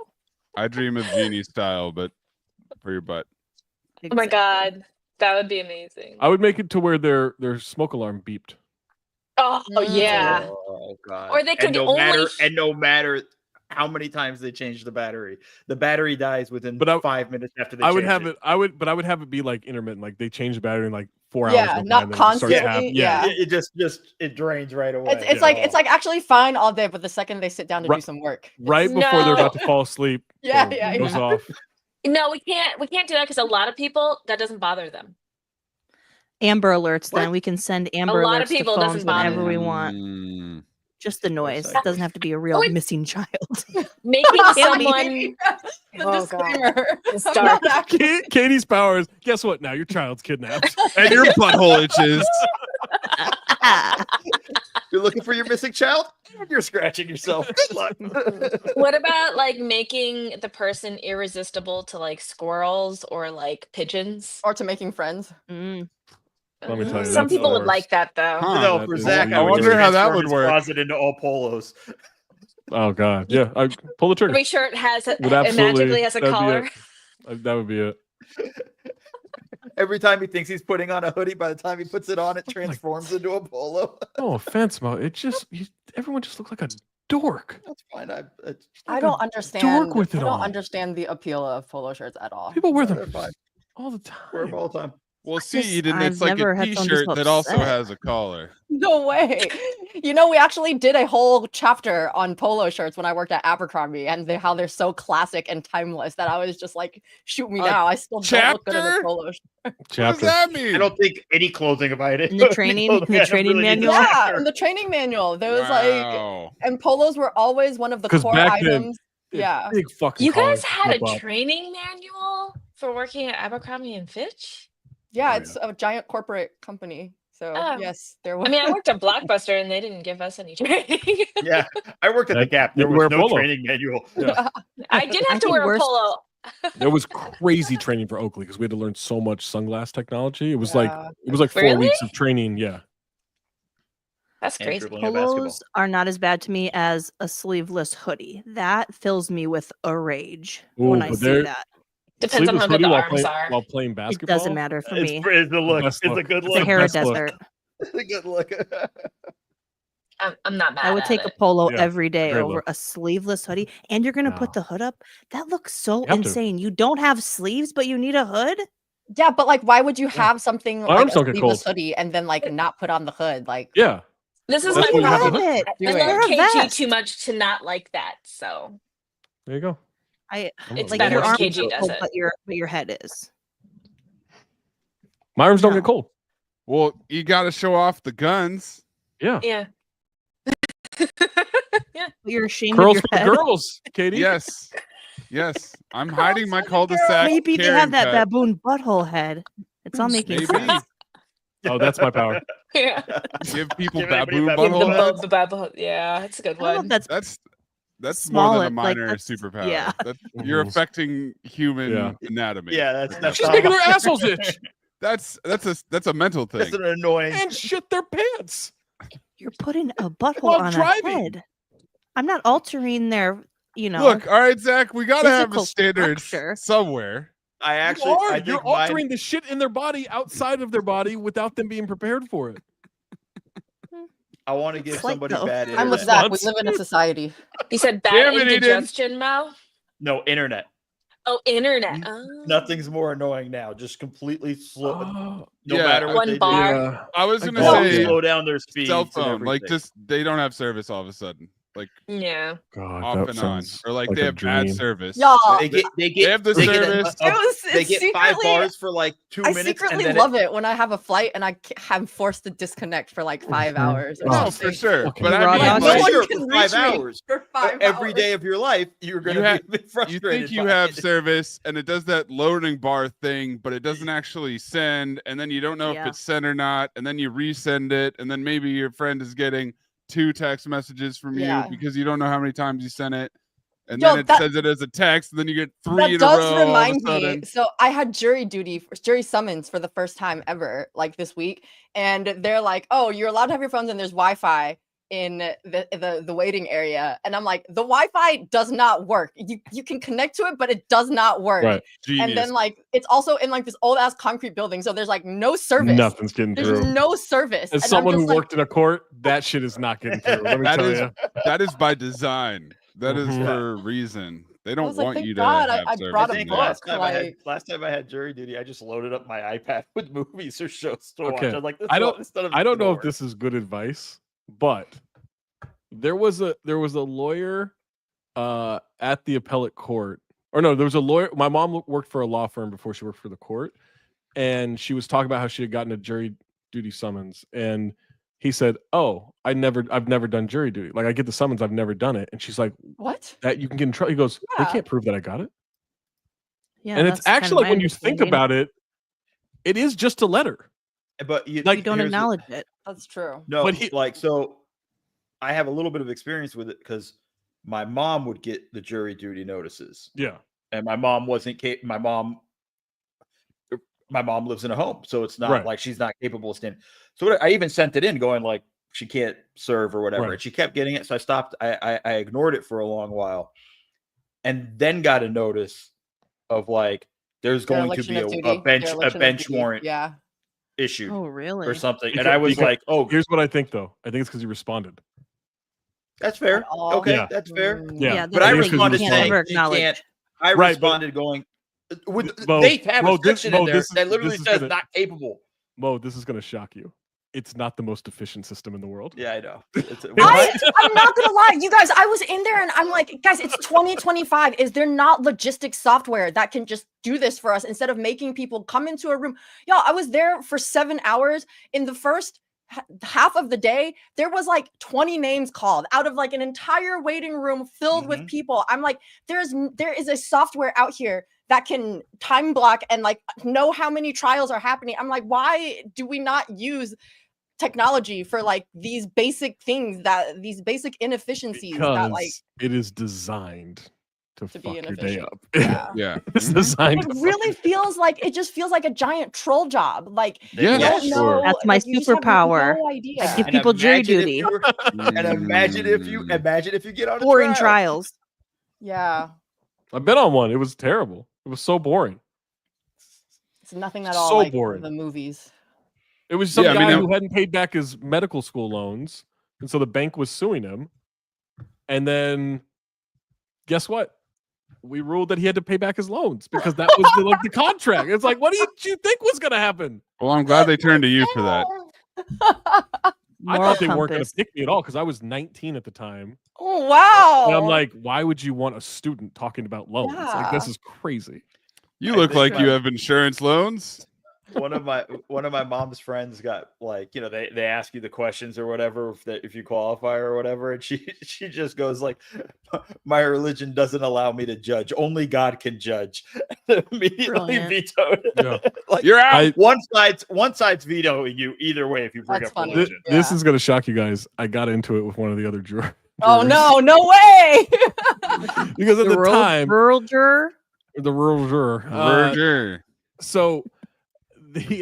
I dream of genie style, but for your butt. Oh my god, that would be amazing. I would make it to where their smoke alarm beeped. Oh yeah. Oh god. Or they could no only matter how many times they change the battery dies within But 5 minutes after they I would change have it. it. I would have it be like intermittent. Like they change the battery in like 4 hours. Yeah, go by not and then it starts to constantly, happen. yeah. It just it drains right away. It's like actually fine all day, but the second they sit down to Right- do some work. Right before they're about to fall asleep. Yeah, boom, yeah, goes yeah. off. No, we can't do that because a lot of people that doesn't bother them. Amber alerts. Then What? we can send Amber lot alerts of people to doesn't phones bother whenever we them. want. Mm. Just the noise. Website. It doesn't have to be a real wait. missing child. Making someone The Oh, God. disclaimer. It's I'm dark. not actually- Katie's powers. Guess what? Now your child's kidnapped. And your butthole itches. You're looking for your missing child, and you're scratching yourself. Good luck. What about like making the person irresistible to like squirrels or like pigeons? Or to making friends. Mm. Let me tell you, Some that's people the would like that though. Huh. No, that for is Zach, weird. I I wonder would how that transform would his work. Closet into all polos. Oh god. Yeah. I pull the trigger. Every shirt has it Would absolutely- magically has a that'd be collar. That would be it. Every time he thinks he's putting on a hoodie, by the time he puts it on, it transforms into a polo. No offense, Mo. It just everyone just looks like a dork. That's fine. I Like don't a understand. dork with it I don't on. understand the appeal of polo shirts at all. People wear They're them fine. all the Wear them time. all the time. Well, see, just- Eden, I've it's like never a had someone t-shirt so that also upset. has a collar. No way. You know, we actually did a whole chapter on polo shirts when I worked at Abercrombie and how they're so classic and timeless that I was just like, shoot me A now. I still don't look good in a chapter? polo shirt. What does Chapter. that mean? I don't think any clothing about it. In the training manual? Yeah, in the training manual. There was like, Wow. and polos were always one of the 'Cause core back then, items. Yeah. Big fucking. You guys collars had flip a up. training manual for working at Abercrombie and Fitch? Yeah, Oh, it's a giant corporate company. So Oh. yes, there was. I mean, I worked at Blockbuster and they didn't give us any training. Yeah, I worked at the That- Gap. There you wear was a no polo. training manual. Yeah. I did I have to think wear a worse- polo. There was crazy training for Oakley because we had to learn so much sunglass technology. It was like Yeah. 4 Really? weeks of training. Yeah. That's And crazy. dribbling a basketball. Polos are not as bad to me as a sleeveless hoodie. That fills me with a rage when Ooh, I but see they're- that. Depends on Sleeveless how good hoodie the while arms playing, are. while playing It basketball. doesn't matter for me. It's the look. Best It's a look. good The look. Sahara best look. Desert. It's a good look. I'm not mad I would at take a it. polo Yeah, every day great over look. a sleeveless hoodie. And you're gonna No. put the hood up? That looks so You have to. insane. You don't have sleeves, but you need a hood? Yeah, but like, why would you have something My like arms a don't get sleeveless cold. hoody and then like not put on the hood? Like, Yeah. This is That's my what you have to problem. Love it. I Do love it. Wear a KG vest. too much to not like that. So There you go. It's like better your when arms KG are does cold, it. but your head is. My arms don't No. get cold. Well, you got to show off the guns. Yeah. Yeah. You're ashamed Curls of for your head. girls, Katie. Yes. Yes. I'm hiding my cul-de-sac. Maybe they Karen have that cut. baboon butthole head. It's all making Maybe. sense. Oh, that's my power. Yeah. Give people Give anybody baboon baboon The butthole heads. bubble. Yeah, that's a good I don't know one. if that's That's small, more than a like, minor that's- superpower. yeah. You're Mhm. affecting human Yeah. anatomy. Yeah, that's She's not making their assholes itch That's a mental thing. That's an annoying. and shit their pants. you're putting a butthole While on driving. a head. I'm not altering their, Look, all right, Zach, we gotta have a physical standard structure. somewhere. I actually, you are. I You're think mine, altering the shit in their body outside of their body without them being prepared for it. I want to give Slight somebody though. bad I'm with internet. Zach. We Response. live in a society. You said bad Damn it, Eden. indigestion, Mal? No, internet. Oh, internet. N- Oh. Nothing's more annoying now. Just completely slow. Oh, No Yeah, matter what One they bar. yeah. I was I gonna guess. say slow down their speeds. cell and phone, like everything. just they don't have service all of a sudden, like Yeah. God, off that and on, sounds or like like they a have bad dream. service. Y'all, They get They have the they get service. they it's get 5 secretly- bars for like 2 I minutes. secretly and then love it when I have a flight and I'm forced to disconnect for like 5 hours. Or Oh, No, something. for sure. Okay. But Raw I mean, dog. No like, one sure, can for reach 5 me hours. for 5 Every hours. day of your life, you're going to be you frustrated. think you by have it. service, and it does that loading bar thing, but it doesn't actually send, and then you don't know Yeah. if it's sent or not, and then you resend it, and then maybe your friend is getting 2 text messages from Yeah. you because you don't know how many times you sent it, and Yo, then it that- says it as a text, and then you get 3 That in a does row all of a remind me. sudden. So I had jury summons for the first time ever, like this week, and they're like, "Oh, you're allowed to have your phones, and there's Wi-Fi in the waiting area." And I'm like, "The Wi-Fi does not work. You can connect to it, but it does not work." Right. Genius. And then like it's also in like this old ass concrete building, so there's like no service. Nothing's getting There's through. no service. As And I'm someone who just like, worked in a court, that shit is not getting through. Let me That tell is- you. that is by design. That is Mhm. for a reason. They don't was like, want "Thank you to God have I service. brought I a think book, last like- time I had jury duty, I just loaded up my iPad with movies or shows to watch. Okay. I'm like, I don't I know if this is good advice, but there was a lawyer at the appellate court. Or no, there was a lawyer. My mom worked for a law firm before she worked for the court, and she was talking about how she had gotten a jury duty summons, and he said, "Oh, I've never done jury duty. Like I get the summons, I've never done it." And she's like, "What? "That you can get in trouble." He goes, "They Yeah. can't prove that I got it." Yeah, And it's that's kinda actually my when you think understanding. about it, it is just a letter. But you, like, You don't here's the- acknowledge it. That's true." No, But he- like so I have a little bit of experience with it because my mom would get the jury duty notices, Yeah. and my mom wasn't my mom lives in a home, so it's not Right. like she's not capable of standing. So I even sent it in going like she can't serve or whatever, Right. and she kept getting it, so I stopped. I ignored it for a long while, and then got a notice of like there's going to Dereliction be of a duty, bench dereliction of bench duty. warrant Yeah. issued Oh, really? or something, and Because- I was because- like, oh, Here's what I think, though. I think it's because you responded. that's fair. At all. Okay, Yeah. that's fair. Yeah. But I think it's 'cause you responded responded. saying Never you acknowledge. can't. I Right, but- responded going with Mo, they have Mo, a section in there this that literally is says gonna- not capable. Mo, this is going to shock you. It's not the most efficient system in the world. Yeah, I know. It's, I'm not gonna lie, you guys. I was in there and I'm like, guys, it's 2025. Is there not logistics software that can just do this for us instead of making people come into a room? Y'all, I was there for 7 hours. In the first half of the day, there was like 20 names called out of like an entire waiting room filled with Mhm. people. I'm like, there is a software out here that can time block and like know how many trials are happening. I'm like, why do we not use technology for like these basic things, that these basic inefficiencies that like Because it is designed to to be fuck your day inefficient? up. Yeah. Yeah. It's Mhm. designed It to fuck really your- feels like it just feels like a giant troll job. Like Yeah, you don't sure. know, That's my like, you just have superpower. No I idea. give people jury imagine if duty. you were- and imagine if you Mm. get on a Boring trial. trials. Yeah, I've been on one. It was terrible. It was so boring. it's nothing at all So like boring. the movies. It was some Yeah, I mean, guy it- who hadn't paid back his medical school loans, and so the bank was suing him. And then, guess what? We ruled that he had to pay back his loans because that was the contract. It's like, what did you think was going to happen? Well, I'm glad they turned to you for that. I Moral thought they weren't going compass. to pick me at all because I was 19 at the time. Oh wow! And I'm like, why would you want a student talking about loans? Like, this Yeah. is crazy. You I look think like you that- have insurance loans. one of my mom's friends got like, you know, they ask you the questions or whatever if you qualify or whatever, and she just goes like, my religion doesn't allow me to judge, only God can judge. Immediately Brilliant. vetoed. Yeah. Like, You're out. one side's vetoing you either way if you bring That's up funny. religion. This Yeah. is gonna shock you guys. I got into it with one of the other jurors. Oh no, no way! Because at the time, rural juror. the rural juror. Roger. So they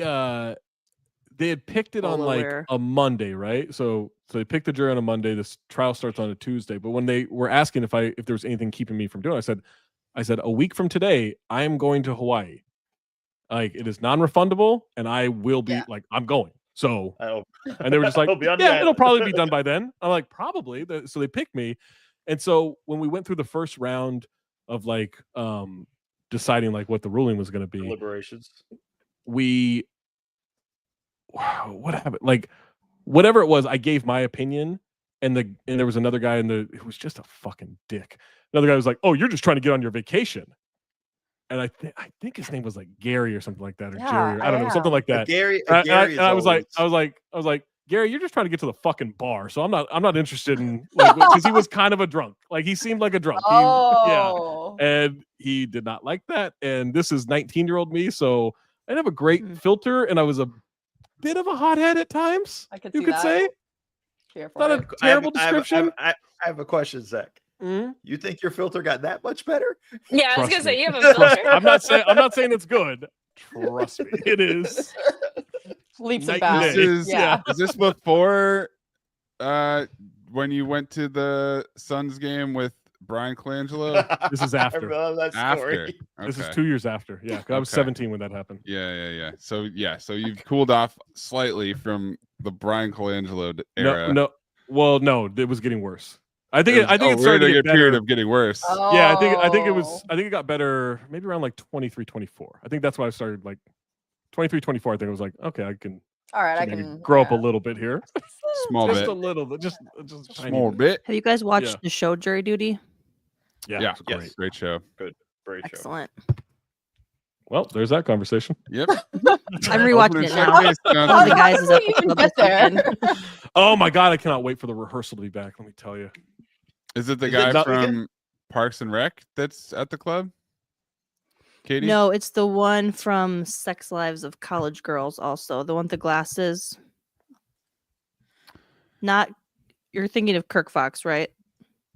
had picked it on like Delaware. a Monday, right? So they picked the jury on a Monday. This trial starts on a Tuesday. But when they were asking if there was anything keeping me from doing it, I said a week from today, I am going to Hawaii. Like, it is non-refundable, and I will be like, I'm going. So, and they were just like, yeah, it'll probably be done by then. I'm like, probably. So they picked me. And so when we went through the first round of like deciding like what the ruling was going to be, Deliberations. what happened? Like, whatever it was, I gave my opinion, and there was another guy who was just a fucking dick. Another guy was like, "Oh, you're just trying to get on your vacation," and I think his name was like Gary or something like that, or Jerry, or I don't know, something like that. Gary. I was like, Gary, you're just trying to get to the fucking bar, so I'm not interested in, like, because he was kind of a drunk. Like, he seemed like a drunk. Oh. And he did not like that. And this is 19-year-old me, so I didn't have a great filter, and I was a bit of a hothead at times. I could you see could that. say. Here for Not it. a terrible description. I have a question, Zach. Mhm. You think your filter got that much better? Yeah, I was Trust gonna say me. you have a filter. I'm not saying it's good. Trust me, it is. Leaps Night and and bounds. day. Yeah. Is this before when you went to the Suns game with Brian Colangelo? This is after. I love that story. After. This is Okay. 2 years after. Yeah, 'cause I was Okay. 17 when that happened. Yeah. So you've cooled off slightly from the Brian Colangelo era. No, it was getting worse. I think it we're started in to a get better. period of getting worse. Yeah, I think Oh. it got better maybe around like 23, 24. I think that's why I started like 23, 24. I think I was like, okay, I can All right, I maybe can grow up a little bit here. Small just bit. a little bit, just a tiny Small bit. Have you guys watched Yeah. the show Jury Duty? Yeah, It's Yes. great show. Great show. Excellent. Well, there's that conversation. Yep. I'm rewatching it now. Showcase, One of the Johnson. guys is How at did the we even club get this there? weekend. Oh my god, I cannot wait for the rehearsal to be back. Let me tell you. Is it the Is it guy not from weekend? Parks and Rec that's at the club? Katie? No, it's the one from Sex Lives of College Girls. Also, the one with the glasses. Not. You're thinking of Kirk Fox, right?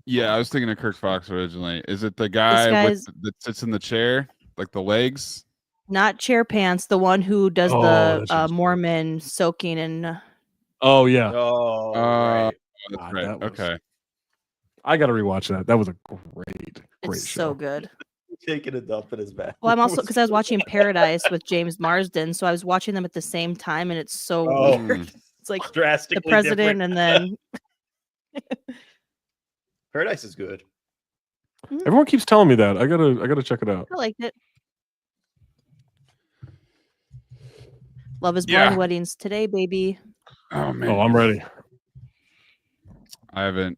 Yeah, I was thinking of Kirk Fox originally. Is it the guy guy's- that sits in the chair, like the legs? Not Chair Pants. The one who does Oh, the that shit's Mormon soaking and. Oh yeah, Oh, Uh, right. That's God, right. that was- Okay. I got to rewatch that. That was a great It's show. so good. Taking a dump in his bath. Well, I'm also because I was watching Paradise with James Marsden, so I was watching them at the same time, and it's so Oh. weird. It's like Drastically the president, different. and then Paradise is good. Everyone keeps telling me that. I gotta check it out. I liked it. Love is Yeah. Blind weddings today, baby. Oh man. Oh, I'm ready. I haven't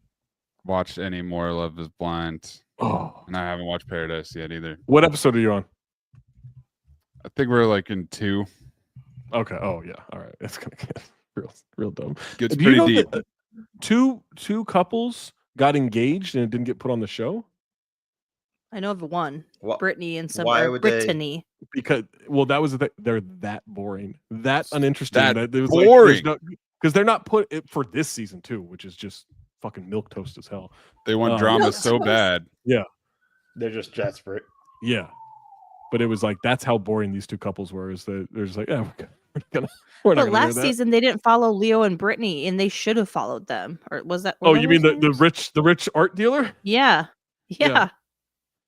watched any more Love is Blind, Oh, and I haven't watched Paradise yet either. what episode are you on? I think we're like in 2. Okay. Oh yeah. All right. It's gonna get real dumb. Gets Do you pretty know deep. that two couples got engaged and it didn't get put on the show I know of one, Wha- Brittany and some why or would they- Brittany. because they're that boring, that uninteresting. That It was boring. because they're not put it for this season too, which is just fucking milk toast as hell. They want Oh. drama No, so so- bad. They're just desperate. Yeah, but it was like that's how boring these two couples were. Is that they're just like, yeah, we're not But gonna last hear that. season they didn't follow Leo and Brittany, and they should have followed them. Or was that? were Oh, those you mean those the names? rich art dealer? Yeah. Yeah. Yeah.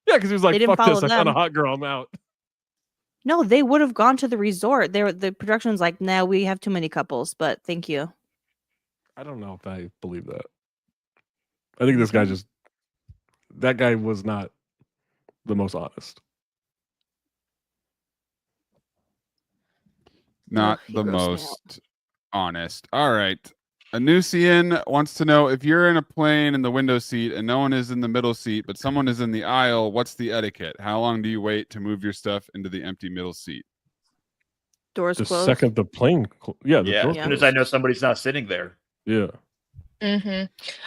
Yeah, because he was like, They didn't "Fuck this! follow I found a them. hot girl. I'm out." No, they would have gone to the resort. The production's like, no, we have too many couples, but thank you. I don't know if I believe that. I think this guy that guy was not the most honest. Not He the grossed me out. most honest. All right. Anusian wants to know if you're in a plane in the window seat and no one is in the middle seat, but someone is in the aisle, what's the etiquette? How long do you wait to move your stuff into the empty middle seat? Doors The closed. second the plane, the Yeah, door as soon as closed. I know somebody's not sitting there. Yeah.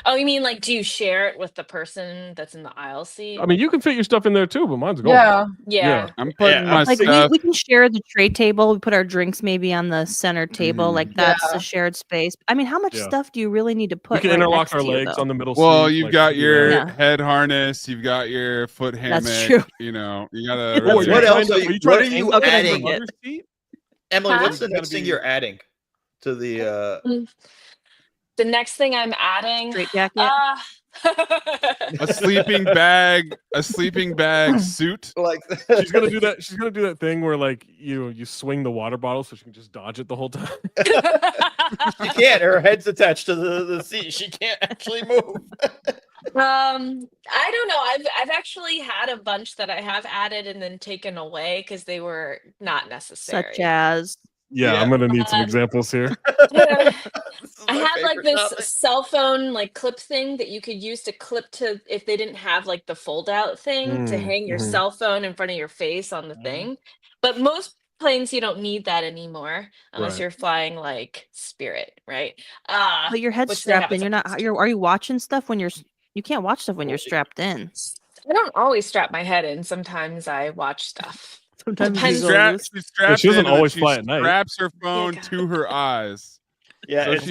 Oh, you mean like, do you share it with the person that's in the aisle seat? I mean, you can fit your stuff in there too, but mine's gone. Yeah. Yeah. I'm putting my Like stuff. we can share the tray table. We put our drinks maybe on the center table. Like that's Yeah. a shared space. I mean, how much Yeah. stuff do you really need to put? We can right interlock next our to you, legs though? on the middle Well, seat. you've like, got we can do your that. Yeah. head harness, you've got your foot hammock. That's true. You know, you gotta. Oh, really- What trying else to- are you- trying what to are you angle adding? the Okay. other seat? Emily, Huh? what's the Gotta next thing be- you're adding to the? The next thing I'm adding, Straight jacket. a sleeping bag suit. Like She's gonna do that. She's gonna do that thing where like you swing the water bottle so she can just dodge it the whole time. she can't. Her head's attached to the seat. She can't actually move. I don't know. I've actually had a bunch that I have added and then taken away because they were not necessary. Such as Yeah, I'm gonna need some Um, examples here. This is I my had like favorite this topic. cell phone like clip thing that you could use to clip to if they didn't have like the fold out thing to hang your mhm. cell phone in front of your face on the Mhm. thing. But most planes you don't need that anymore unless Right. you're flying like Spirit, right? but your head's which they have strapped in. its You're own not. system. Are you watching stuff when you can't watch stuff when you're strapped in. I don't always strap my head in. Sometimes I watch stuff. Sometimes you Depends. go loose. She straps she doesn't in and then always she fly at night. straps her phone God. to her eyes. Yeah, So it's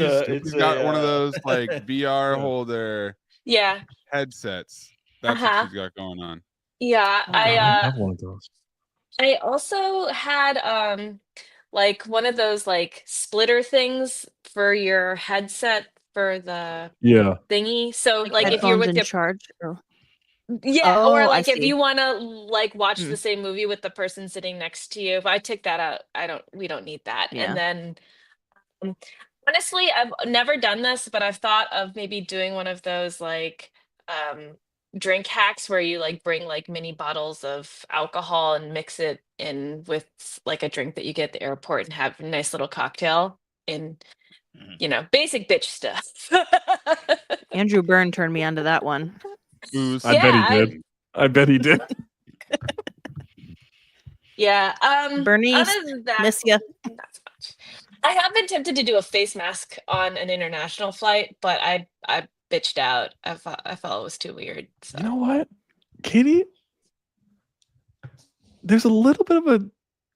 she's got one of a, those like VR Yeah. holder Yeah. headsets. That's what she's got going on. Yeah. Oh, I I have one of those. I also had like one of those like splitter things for your headset for the Yeah. thingy. So like if you're Headphones with in your charge. Or... yeah, or Oh, I like if see. you want to like watch Hmm. the same movie with the person sitting next to you. If I took that out, we don't need that. Yeah. And then um, honestly, I've never done this, but I've thought of maybe doing one of those like drink hacks where you like bring like mini bottles of alcohol and mix it in with like a drink that you get at the airport and have a nice little cocktail in basic bitch stuff. Andrew Byrne turned me onto that one. Booze. I bet he did. I bet he did. Yeah. Bernice, other than that, miss ya. not so much. I have been tempted to do a face mask on an international flight, but I bitched out. I thought it was too weird. So. You know what, Katie? There's a little bit of a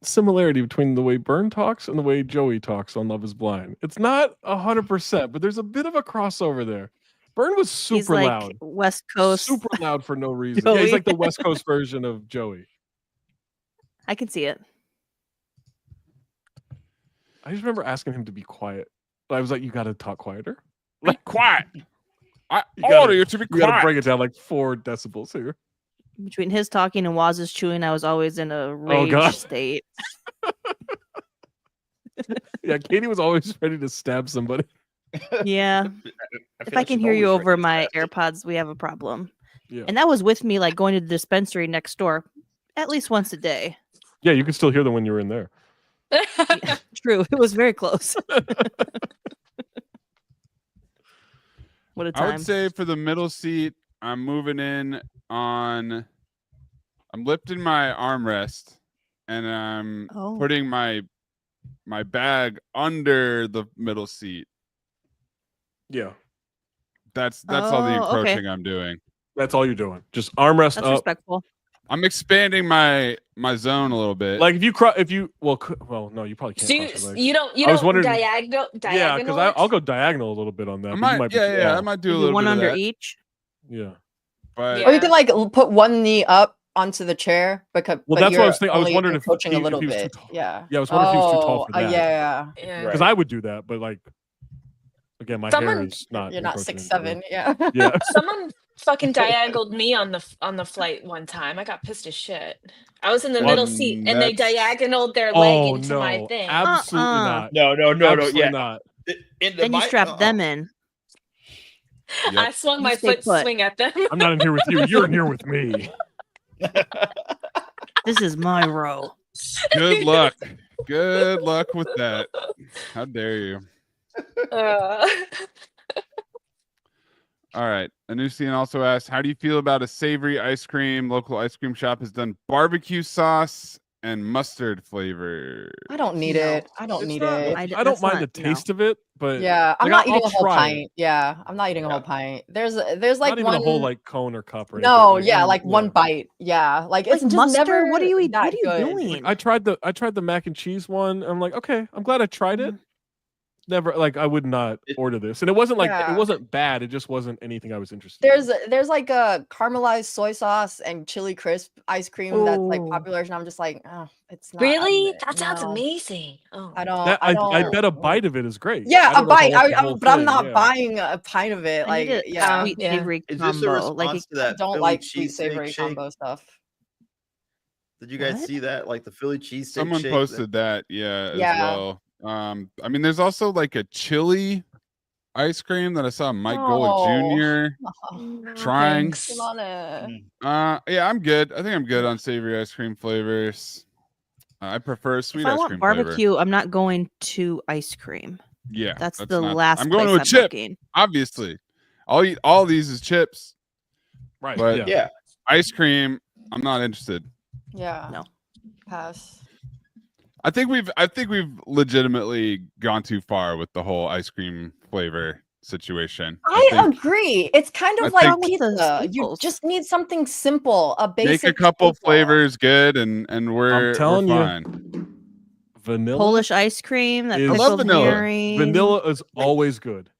similarity between the way Byrne talks and the way Joey talks on Love Is Blind. It's not 100%, but there's a bit of a crossover there. Byrne was super He's like loud. West Coast. Super loud for no reason. Yeah, he's Joey. like the West Coast version of Joey. I can see it. I just remember asking him to be quiet. I was like, you got to talk quieter. Like, quiet. I order you to be Oh, You got to quiet. bring it down like 4 decibels here. Between his talking and Waz's chewing, I was always in a rage God. state. Yeah, Katie was always ready to stab somebody. Yeah. If I can hear you over my AirPods, we have a problem. Yeah. And that was with me like going to the dispensary next door at least once a day. Yeah, you could still hear them when you were in there. True. It was very close. What a I would time. say for the middle seat, I'm moving in on. I'm lifting my armrest, and I'm Oh. putting my bag under the middle seat. Yeah. That's all the Oh, okay. encroaching I'm doing. That's all you're doing. Just armrest That's up. respectful. I'm expanding my zone a little bit. Like if you well no, you probably can't. So cross your legs. you I was don't wondering- diagonal. Yeah, because it? I'll go diagonal a little bit on that. I but you might, might be yeah, I tall. might do a Maybe little one bit of under that. each. Yeah. But Or you Yeah. can like put one knee up onto the chair because Well, but that's what I you're was thinking. I was only wondering if encroaching he- a if little he was too bit. tall. Yeah. Yeah, I was wondering if he was too tall for that. Yeah. Yeah. Because I would do that, but like again, my hair Someone- is not. You're not encroaching 6'7". into Yeah. the- Yeah. Someone fucking diagonaled me on the flight one time. I got pissed as shit. I was in the middle seat and they That's- diagonaled their leg Oh into no! my thing. Absolutely not. No. Absolutely Yeah. not. Then you strap them in. Yep. I swung You my stay foot put. swing at them. I'm not in here with you. You're in here with me. This is my row. Good luck. Good luck with that. How dare you? Uh, All right. Anusian also asked, how do you feel about a savory ice cream? Local ice cream shop has done barbecue sauce and mustard flavor. I don't need No. it. I don't It's need not- it. I that's don't mind not- the no. taste of it, but Yeah, I'm like, not eating I'll a whole try pint. it. Yeah, I'm not eating a whole pint. There's like Not even one a whole like cone or cup or anything. No, Like, yeah, I'm- like one yeah. bite. Yeah, like it's Like just mustard? never What are you that good. doing? I tried the mac and cheese one. I'm like, okay, I'm glad I tried it. Never like I would not order this, and it wasn't like Yeah. it wasn't bad. It just wasn't anything I was interested. in. There's like a caramelized soy sauce and chili crisp ice cream that's like Ooh. popular, and I'm just like, oh, it's not. Really? That sounds no. amazing. Oh. I don't. That, I I don't. bet a bite of it is great. Yeah, I don't a know if I bite. want the whole But I'm thing, not yeah. buying a pint of it. I Like, need a yeah, sweet yeah. savory Is this a combo. response Like to I that don't Philly like sweet cheesesteak savory shake? combo stuff. Did you guys What? see that? Like the Philly cheesesteak Someone shake? posted that, yeah, as Yeah. well. I mean, there's also like a chili ice cream that I saw Mike Golick Jr. Oh, trying. Thanks. come on it. Yeah, I'm good. I think I'm good on savory ice cream flavors. I prefer sweet if I ice want cream flavor. barbecue, I'm not going to ice cream. Yeah, That's the not- last I'm going place to a I'm chip. looking. Obviously, I'll eat all these as chips. Right. But- yeah. Yeah. Ice cream, I'm not interested. Yeah. No. Pass. I think we've legitimately gone too far with the whole ice cream flavor situation. I think agree. It's kind I of like think- With the pizza. You staples. just need something simple, a basic. make a couple staple. flavors good, and we're telling you. fine. Vanilla. Polish ice cream, that is- I love pickled vanilla. herring. Vanilla is always good.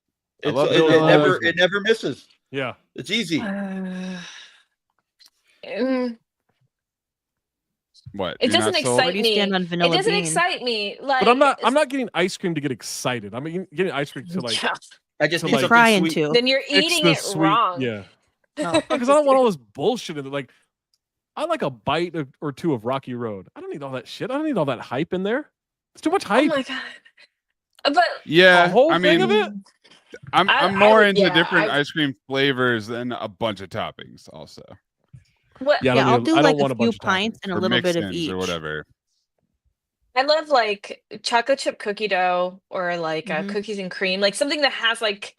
I It's, love it, vanilla. it never misses. Yeah. It's easy. What? It you're doesn't not sold? Where excite do you me. stand on It vanilla doesn't bean? excite me. Like, But I'm not getting ice cream to get excited. I'm getting ice cream to like I just So, need like- something Trying sweet. to. Then you're fix eating the it sweet. wrong. Yeah. Oh. Because I don't want all this bullshit in it. Like, I like a bite or two of Rocky Road. I don't need all that shit. I don't need all that hype in there. It's too much Oh hype. my god. But Yeah, The whole I thing mean, of it? I'm more into yeah, different I- ice cream flavors than a bunch of toppings. Also, what? Yeah, I Yeah, don't I'll need- do I don't like want a a few bunch of pints and a or little bit of mix-ins each. or whatever. I love like chocolate chip cookie dough or like Mhm. cookies and cream, like something that has like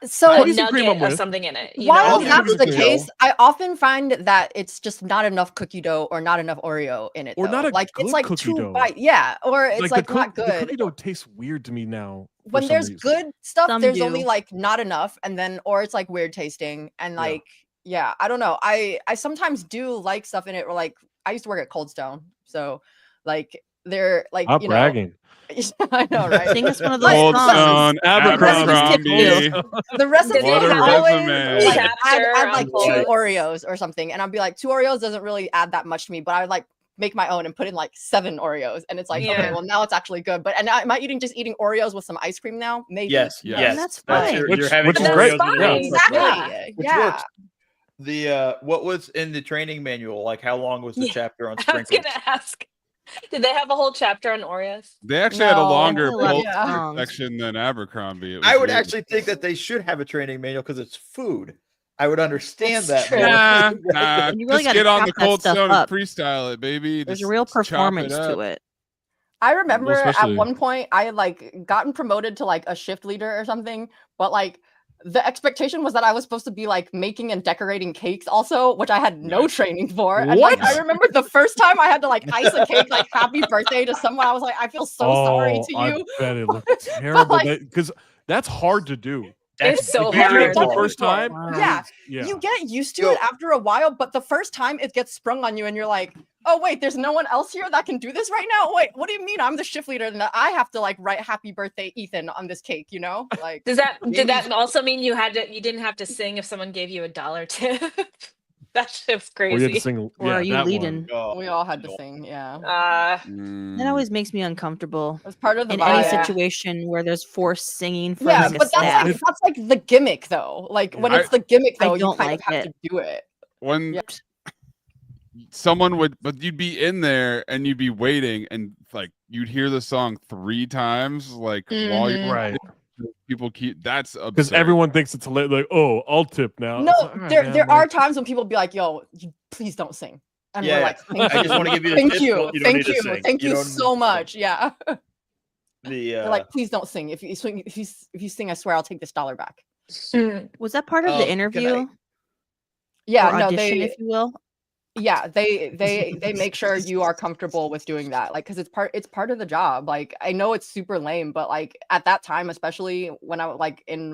So a Cookies and cream nugget I'm of with. something in it. You while know? that's the Cookie dough. case, I often find that it's just not enough cookie dough or not enough Oreo in it. Or though. not a like good it's like cookie two dough. bite. Yeah, or it's like not The good. cookie dough tastes weird to me now. for When some there's reason. good stuff, Some there's only do. like not enough, and then or it's like weird tasting, and Yeah. like yeah, I don't know. I sometimes do like stuff in it, or like I used to work at Cold Stone, so like they're like Stop you bragging. know, I know, right? Sing us one of those Like, Cold songs. Stone, Abercrombie. The recipe What a would always resume. like add Chapter like on 2 Cold. Oreos or something, and I'd be like 2 Oreos doesn't really add that much to me, but I would like make my own and put in like 7 Oreos, and it's like okay, Yeah. well now it's actually good. But and am I just eating Oreos with some ice cream now? Maybe. Yes, Yeah. yes. And that's fine. You're Which- having which is Oreos great. with That's the fine. Oreos. Exactly. Yeah. Which Yeah. works. The what was in the training manual? Like how long was the Yeah. chapter on I was sprinkles? gonna ask. Did they have a whole chapter on Oreos? They actually had a No. longer They love bulk songs. section than Abercrombie. It was I would weird. actually think that they should have a training manual because it's food. I would understand That's that true. more. Nah, And you really just gotta get on chop the that Cold stuff Stone up. and freestyle it, baby. There's a Just real chop performance up. to it. I remember especially- at one point I had like gotten promoted to like a shift leader or something, but like the expectation was that I was supposed to be like making and decorating cakes also, which I had no Nice. training for. And like I What? remember the first time I had to like ice a cake like happy birthday to someone, I was like, I feel so sorry to I you. bet it looked terrible like- because that's hard to do. It's so If you do it hard. the Hard. first time. Yeah. Yeah. You get used to Yo. it after a while, but the first time it gets sprung on you and you're like, oh wait, there's no one else here that can do this right now. Wait, what do you mean I'm the shift leader and I have to like write happy birthday Ethan on this cake, you know? Like Did that also mean you didn't have to sing if someone gave you $1 tip? That shit's Or you had to crazy. sing. Or yeah, are you that one. leading? we all had to sing, yeah. That always makes me uncomfortable It was part of the in any vibe. situation where there's forced singing from Yeah, like a but staff. that's like the gimmick though. Like when Yeah. it's the gimmick I though, you don't kind like of have it. to do it. When Yeah. someone would, but you'd be in there and you'd be waiting, and like you'd hear the song 3 times, like while Mhm. you're Right. people keep that's Because absurd. everyone thinks it's hilarious. Like, oh, I'll tip now. No, It's like, all right, there man, there like- are times when people be like, "Yo, please don't sing," and Yeah, we're like, I just want to give you the "Thank tip. you, You don't thank need to you, sing. thank you don't so need to much." Yeah, sing. The they're like, "Please don't sing. If you swing, if you sing, I swear I'll take this $1 back." Mm. Was that part of the can I- interview Yeah, or no, audition, they if you will? Yeah, they make sure you are comfortable with doing that, like, because it's part of the job. Like, I know it's super lame, but like at that time, especially when I was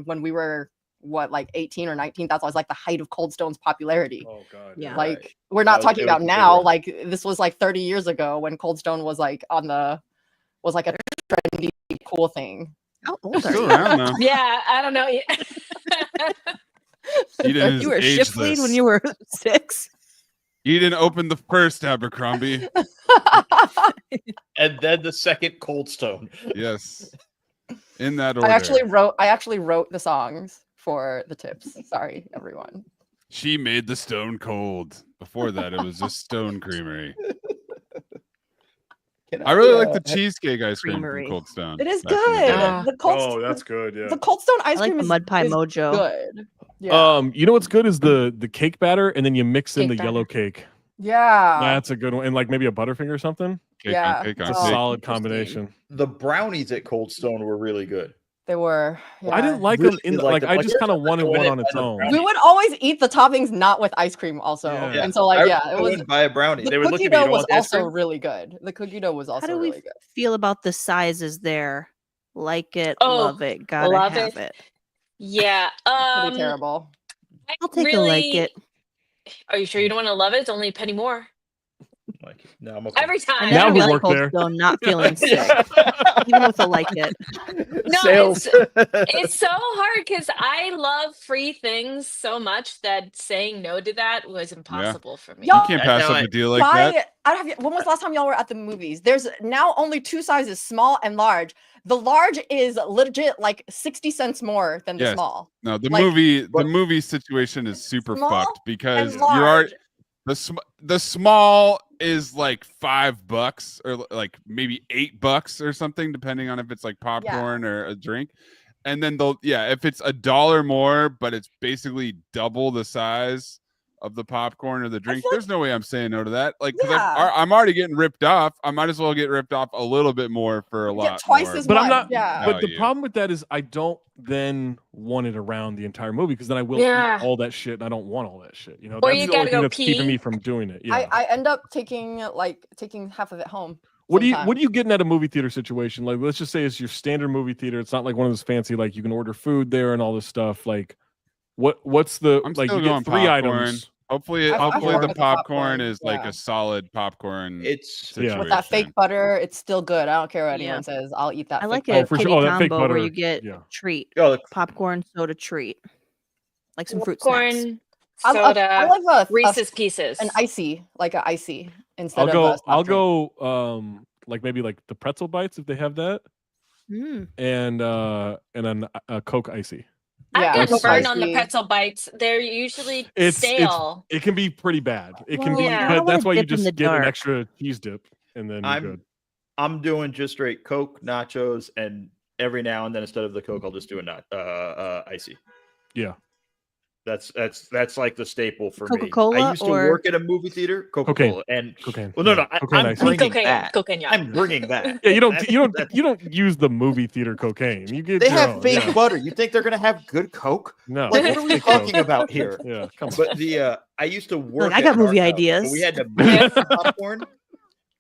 when we were like 18 or 19, that was like the height of Cold Stone's popularity. Oh god. Yeah. Like Right. we're not It talking was about the big now. one. Like this was like 30 years ago when Cold Stone was like was like a trendy cool thing. How old are Still you? around though. Yeah, I don't know. Eden is You were a shift lead when ageless. you were 6. Eden opened the first Abercrombie. And then the second Cold Stone. Yes. In that order. I actually wrote the songs for the tips. Sorry, everyone. She made the Stone Cold. Before that, it was just Stone Creamery. I really like the cheesecake ice cream Creamery. from Cold Stone. It is back in the good. day. Ah. The Cold Oh, Stone, that's good. Yeah. the Cold Stone ice I like cream the is Mud Pie is Mojo. good. Yeah. You know what's good is the cake batter, and then you mix in Cake the yellow batter. cake. Yeah. That's a good one, and like maybe a Butterfinger or something. Cake Yeah. on cake It's on a Oh, cake. solid interesting. combination. The brownies at Cold Stone were really good. They were. Yeah. I didn't like Really them in did the, like like them. I Like, just there's kind of nothing wanted to one win on it its by the own. brownie. We would always eat the toppings not with ice cream also. Yeah. And so like I it would was go and buy a brownie. the They would look cookie at me. You dough don't was want the ice also cream? really good. The cookie dough was How also do we really good. feel about the sizes there? Like it, Oh, love it, gotta love have it. it. Yeah. Pretty terrible. I'll take a like it. Are you sure you don't want to love it? It's only a penny more Like, no, I'm okay. every I time. Now never who left worked Cold there? Stone not feeling sick, even with a like it. No, Sales. it's so hard because I love free things so much that saying no to that was impossible for me. You Y'all can't pass That's how up I- a deal like that. When was the last time y'all were at the movies? There's now only 2 sizes, small and large. The large is legit like 60 cents more than the Yes. small. No, the Like, movie situation is super small fucked because and you're large. the small is like $5 or like maybe $8 or something, depending on if it's like popcorn or a drink. And then if it's $1 more, but it's basically double the size of the popcorn or the drink, feel there's no way I'm saying no to that. Like, because Yeah. I'm already getting ripped off. I might as well get ripped off a little bit more for a Get lot twice more. as But I'm much. not. Yeah. But the Value. problem with that is I don't then want it around the entire movie because then I will Yeah. eat all that shit and I don't want all that shit. You know, Or that's you the only gotta thing go that's keeping me pee. from doing it. Yeah. I end up taking half of it home. What are sometimes. you getting at a movie theater situation? Like, let's just say it's your standard movie theater. It's not like one of those fancy, like you can order food there and all this stuff. Like, what's the I'm like? still You going get 3 popcorn. items. Hopefully, I've hopefully worked the with the popcorn popcorn, is like yeah. a solid popcorn It's situation. With that fake butter, it's still good. I don't care what anyone Yeah. says. I'll eat that. I fake like butter. a for sure. kitty Oh, that fake combo where butter, you get yeah. a treat, oh, popcorn, soda treat, like some fruit snacks. Popcorn, I soda, like Reese's Pieces. an icy, like an icy instead I'll of a soft drink. go like maybe like the pretzel bites if they have that, Mm. and then a Coke icy. I Yeah, get Coke burned on the icy. pretzel bites. They're usually It's stale. it can be pretty bad. It can Well, be, Yeah. I don't but that's wanna why you dip in just the get an dark. extra cheese dip and then you're good. I'm doing just straight Coke, nachos, and every now and then instead of the Coke, I'll just do a icy. Yeah. That's like the staple for me. Coca-Cola I used to or- work at a movie theater, Coca-Cola, and Cocaine. well, no, Yeah. no, Cocaine I'm icy. bringing Cocaine, that. cocaine, yeah. I'm bringing that. Yeah, you don't That's- you don't use the movie theater cocaine. You get They your have own, fake yeah. butter. You think they're gonna have good Coke? No. Like, what are we fake Coke. talking about here? Yeah, come on. But I used to work. I got at movie Art House, ideas. so we had to make the popcorn.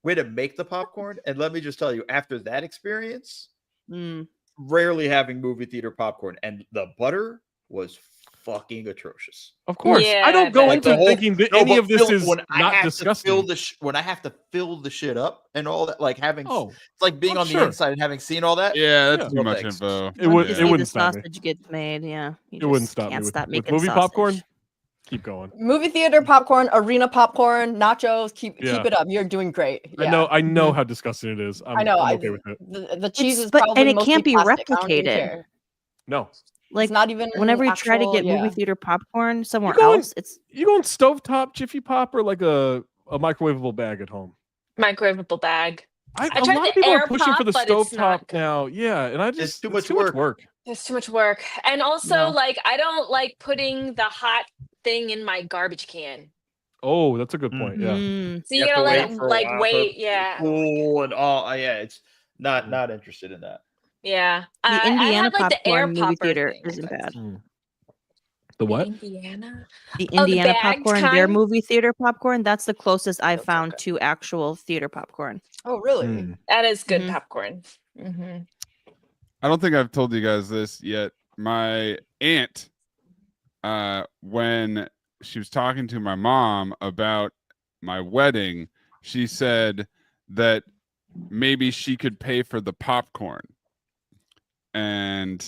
We had to make the popcorn, and let me just tell you, after that experience, Mm. rarely having movie theater popcorn, and the butter was fucking atrocious. Of course. Yeah, I don't go like into the whole- thinking that No, any but of this Phil, is when I not have disgusting. To fill when I have to fill the shit up and all that, like having Oh, it's like being oh, on the sure. inside and having seen all that. Yeah, that's Yeah. too No much thanks. info. It would- You it see wouldn't the stop me. sausage gets made. Yeah, you It wouldn't just stop me can't with stop making movie sausage. popcorn. Keep going. Movie theater popcorn, arena popcorn, nachos. Keep Yeah. it up. You're doing great. Yeah. I know Mhm. how disgusting it is. I'm, I know. I'm okay with it. The cheese It's- is but- probably and it mostly can't be plastic. I don't even replicated. care. No. Like It's not even whenever you try to actual- get yeah. movie theater popcorn somewhere going- else, it's You going stovetop Jiffy Pop or like a microwavable bag at home? Microwavable bag. A tried lot the of people air are pushing for pop, the but it's not stovetop good. now. Yeah, and I just It's too much work. It's too much work. And also, No. like, I don't like putting the hot thing in my garbage can. Oh, that's a good point. Yeah. Mm. So you have gotta to let wait it for a like while for wait, it yeah. Cool and all. Yeah, it's not interested in that. Yeah. The I Indiana had like the air popcorn movie popper theater thing. isn't bad. Mm. The what? Indiana. The Oh, the Indiana bagged popcorn, their kind? movie theater popcorn. That's the closest I Those are found good. to actual theater popcorn. Oh, really? Mm. That is good Mhm. popcorn. Hmm. I don't think I've told you guys this yet. My aunt, when she was talking to my mom about my wedding, she said that maybe she could pay for the popcorn. And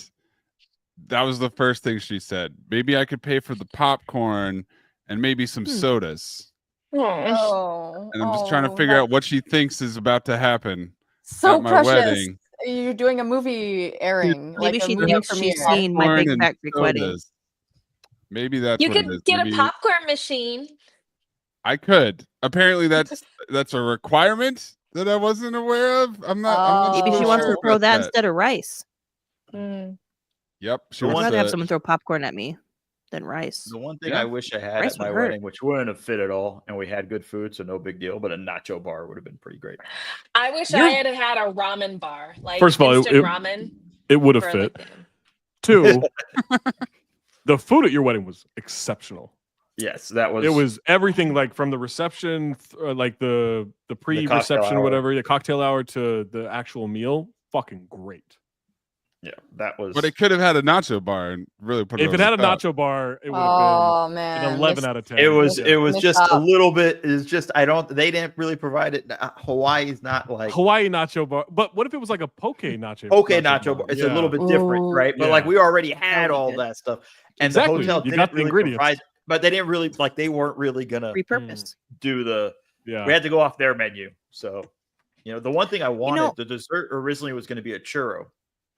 that was the first thing she said. Maybe I could pay for the popcorn and maybe some sodas. Oh, And I'm just trying to figure out what she thinks is about to happen so at my precious. wedding. You're doing a movie airing, Maybe like a she movie thinks premiere. she's seen My Popcorn Big and Fat Greek Wedding. sodas. Maybe that's You what it could is. get Maybe a popcorn machine. I could. Apparently that's a requirement that I wasn't aware of. I'm not Maybe so she wants sure to throw about that instead of rice. Mm. Yep. She The I'd wants rather have to, someone throw popcorn at me than rice. The one thing Yeah. I wish I had Rice at would my hurt. wedding, which wouldn't have fit at all, and we had good food, so no big deal, but a nacho bar would have been pretty great. I wish You're- I had had a ramen bar, like First of all, instant it- ramen. It would have for, fit. like, 2, the food at your wedding was exceptional. Yes, that was. It was everything, like from the reception, like the pre-reception, hour. whatever, the cocktail hour to the actual meal. Fucking great. Yeah, that was. but it could have had a nacho bar and really put it If over it had a the top. nacho bar, it would have Oh been man, an 11 missed- out of 10. It was. Yeah. It was Missed just a up. little bit. It's just I don't. They didn't really provide it. Hawaii's not like Hawaii nacho bar. But what if it was like a poke nacho? okay nacho bar. It's a little bit different, Ooh. right? But like Yeah. we already had be all good. that stuff, and Exactly. the hotel You didn't got the really ingredients. provide. But they didn't really like. They weren't really gonna Repurposed. do the. Yeah. We had to go off their menu. So, the one thing I wanted, know- the dessert originally was going to be a churro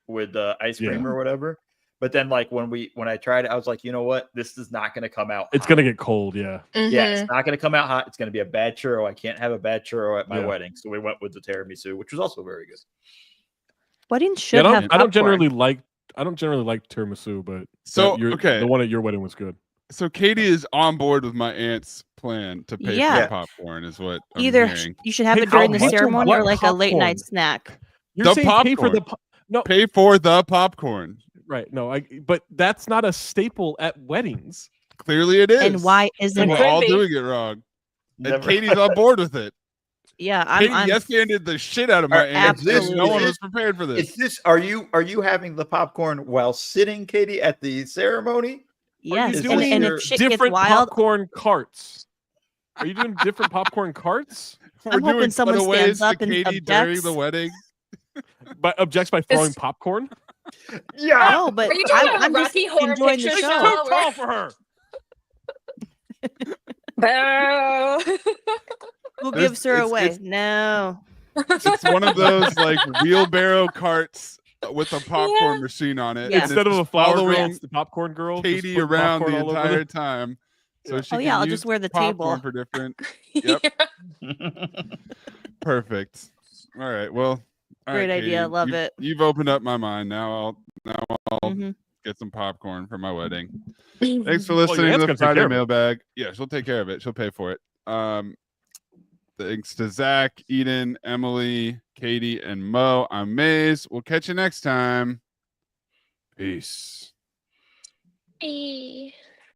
with ice Yeah. cream or whatever. But then, like when I tried it, I was like, you know what? This is not going to come out. It's hot. gonna get cold. Yeah. Yeah, Mhm. it's not going to come out hot. It's going to be a bad churro. I can't have a bad churro at my Yeah. wedding. So we went with the tiramisu, which was also very good. Weddings Yeah, should have I don't popcorn. generally like tiramisu, but So, the one at your wedding was good. So Katie is on board with my aunt's plan to pay for Yeah. the popcorn is what I'm Either hearing. you should have Pay it for during the how much? ceremony What or like a late night popcorn? snack. You're The saying pay for the popcorn. no, Pay for the popcorn. right? No, but that's not a staple at weddings. Clearly it is. And why isn't And we're Could it? all be. doing it wrong. And Never- Katie's on board with it. Yeah, Katie I'm yes-handed the shit out of my aunt. Absolutely. No one was prepared for this. Is this? Are you having the popcorn while sitting, Katie, at the ceremony? yes. you And, doing and your if shit gets Different wild, popcorn carts. Are you doing different popcorn carts? I'm We're hoping doing someone cutaways stands up to and Katie during the objects. wedding. But objects by throwing Is- popcorn? Yeah. No, but Are you talking about I'm a just Rocky Horror enjoying the Picture show. Show? Too tall for her. Boo. Who This- gives her it's- away? it's- No. It's one of those like wheelbarrow carts with a popcorn machine on it. Yeah. and it's Instead of a just flower girl, following it's the popcorn girl. just Katie putting around popcorn the all over entire the- time. So Yeah. she Oh, can yeah, I'll use just wear the popcorn table. for different. Yep. Perfect. All right. Well. all Great right, idea, Katie, love you've- it. You've opened up my mind. Now I'll Mhm. get some popcorn for my wedding. Thanks for Well, your listening aunt's to the gonna take Friday care of it. mailbag. Yeah, she'll take care of it. She'll pay for it. Thanks to Zach, Eden, Emily, Katie, and Mo. I'm Maze. We'll catch you next time. Peace. Bye.